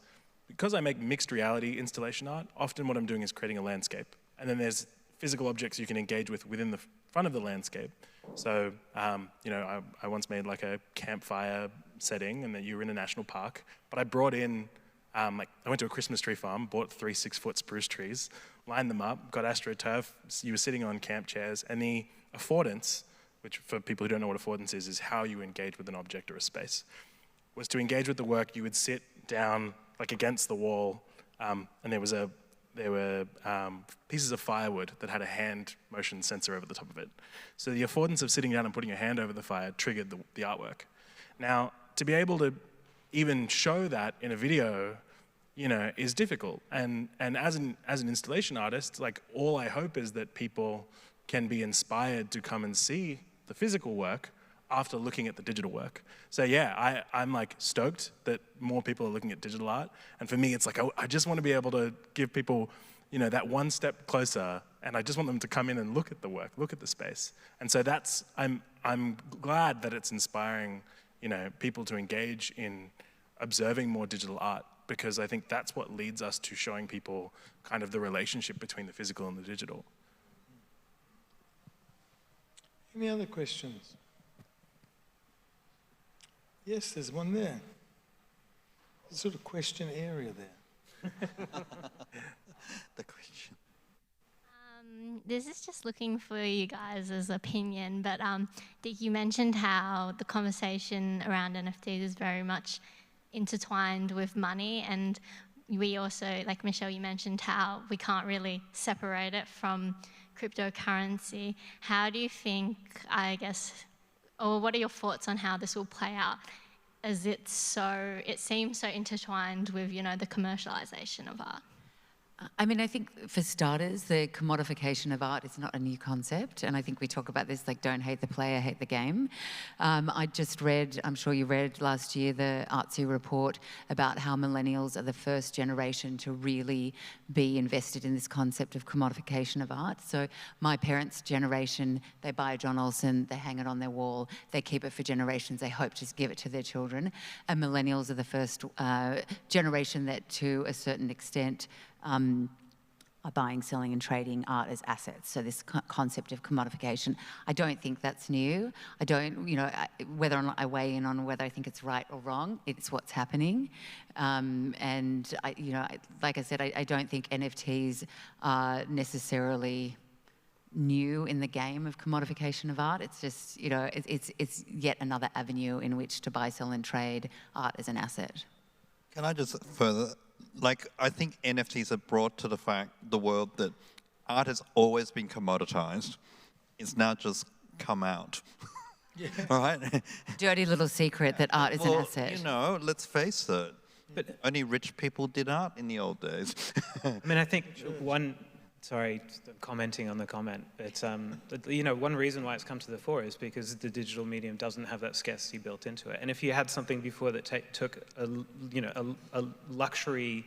because I make mixed reality installation art, often what I'm doing is creating a landscape. And then there's physical objects you can engage with within the front of the landscape. So, you know, I once made like a campfire setting and that you were in a national park, but I brought in, I went to a Christmas tree farm, bought 3 6-foot spruce trees, lined them up, got AstroTurf, you were sitting on camp chairs, and the affordance, which for people who don't know what affordance is how you engage with an object or a space, was to engage with the work. You would sit down like against the wall, and there were pieces of firewood that had a hand motion sensor over the top of it. So the affordance of sitting down and putting your hand over the fire triggered the artwork. Now, to be able to even show that in a video, is difficult. And as an installation artist, like, all I hope is that people can be inspired to come and see the physical work after looking at the digital work. So yeah, I'm like stoked that more people are looking at digital art. And for me, it's like, I just want to be able to give people, that one step closer, and I just want them to come in and look at the work, look at the space. And so I'm glad that it's inspiring, people to engage in observing more digital art, because I think that's what leads us to showing people kind of the relationship between the physical and the digital. Any other questions? Yes, there's one there. There's a sort of question area there. The question. This is just looking for you guys' opinion, but Dick, you mentioned how the conversation around NFTs is very much intertwined with money, and we also, like Michelle, you mentioned how we can't really separate it from cryptocurrency. How do you think, or what are your thoughts on how this will play out, as it seems so intertwined with, the commercialization of art? I mean, I think for starters, the commodification of art is not a new concept. And I think we talk about this, like, don't hate the player, hate the game. I just read, I'm sure you read last year, the Artsy report about how millennials are the first generation to really be invested in this concept of commodification of art. So my parents' generation, they buy a John Olsen, they hang it on their wall, they keep it for generations, they hope to give it to their children. And millennials are the first generation that, to a certain extent, are buying, selling and trading art as assets. So this concept of commodification, I don't think that's new. I don't, whether or not I weigh in on whether I think it's right or wrong, it's what's happening. And like I said, I don't think NFTs are necessarily new in the game of commodification of art. It's just, it's yet another avenue in which to buy, sell and trade art as an asset. Can I just further, I think NFTs have brought to the world that art has always been commoditized. It's now just come out. Yeah. All right? Dirty little secret that art is an asset. Let's face it. But only rich people did art in the old days. I mean, I think sorry, commenting on the comment, but one reason why it's come to the fore is because the digital medium doesn't have that scarcity built into it. And if you had something before that took a luxury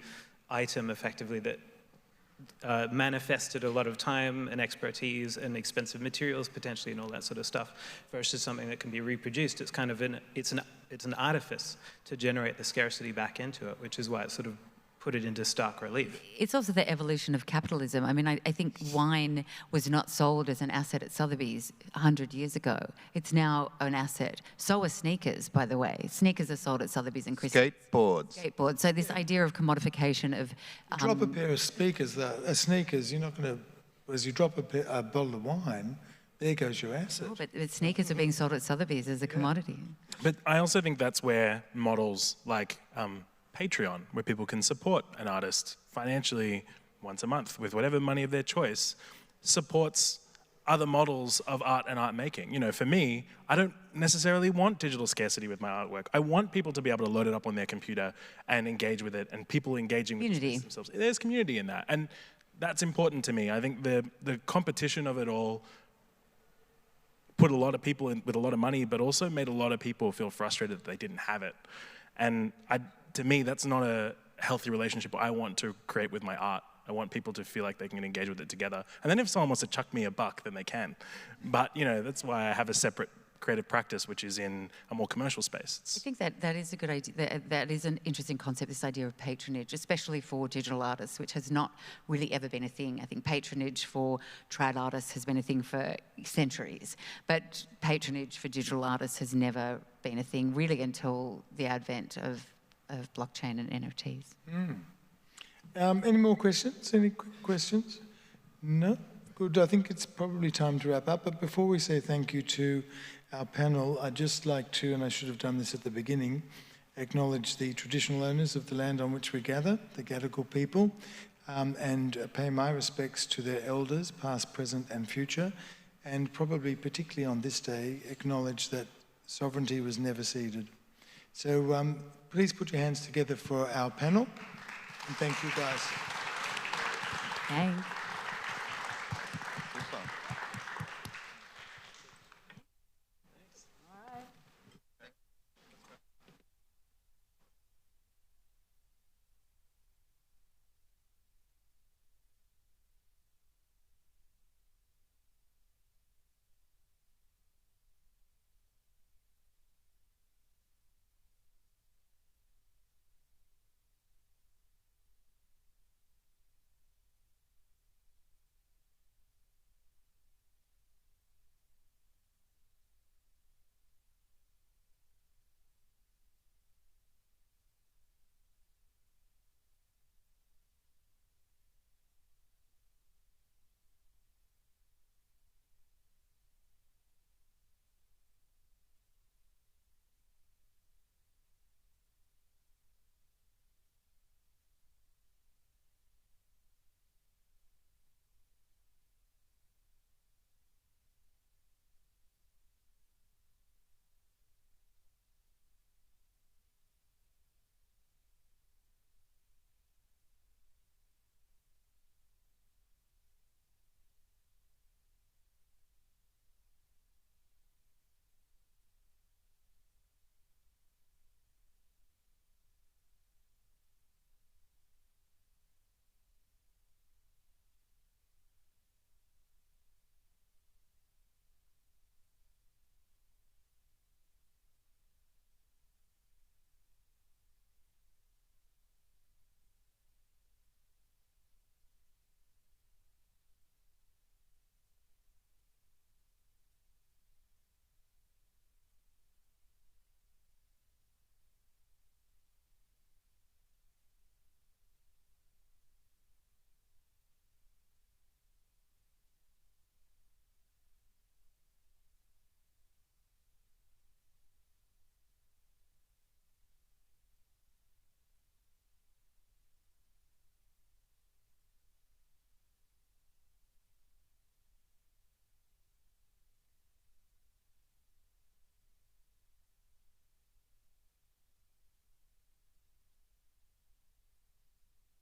item effectively that manifested a lot of time and expertise and expensive materials potentially and all that sort of stuff, versus something that can be reproduced, it's kind of it's an artifice to generate the scarcity back into it, which is why it's sort of put it into stark relief. It's also the evolution of capitalism. I mean, I think wine was not sold as an asset at Sotheby's 100 years ago. It's now an asset. So are sneakers, by the way. Sneakers are sold at Sotheby's and Christie's. Skateboards. So this idea of commodification of... drop a pair of sneakers, you're not going to... As you drop a bottle of wine, there goes your asset. Oh, but sneakers are being sold at Sotheby's as a commodity. But I also think that's where models like... Patreon, where people can support an artist financially once a month with whatever money of their choice, supports other models of art and art making. For me, I don't necessarily want digital scarcity with my artwork. I want people to be able to load it up on their computer and engage with it, and people engaging with it themselves. There's community in that, and that's important to me. I think the competition of it all put a lot of people in with a lot of money, but also made a lot of people feel frustrated that they didn't have it. And to me, that's not a healthy relationship I want to create with my art. I want people to feel like they can engage with it together. And then if someone wants to chuck me $1, then they can. But, that's why I have a separate creative practice, which is in a more commercial space. I think that is a good idea. That is an interesting concept, this idea of patronage, especially for digital artists, which has not really ever been a thing. I think patronage for trad artists has been a thing for centuries, but patronage for digital artists has never been a thing really until the advent of blockchain and NFTs. Any more questions? Any quick questions? No? Good. I think it's probably time to wrap up. But before we say thank you to our panel, I'd just like to, and I should have done this at the beginning, acknowledge the traditional owners of the land on which we gather, the Gadigal people, and pay my respects to their elders, past, present and future, and probably particularly on this day, acknowledge that sovereignty was never ceded. So please put your hands together for our panel, and thank you guys. Thanks.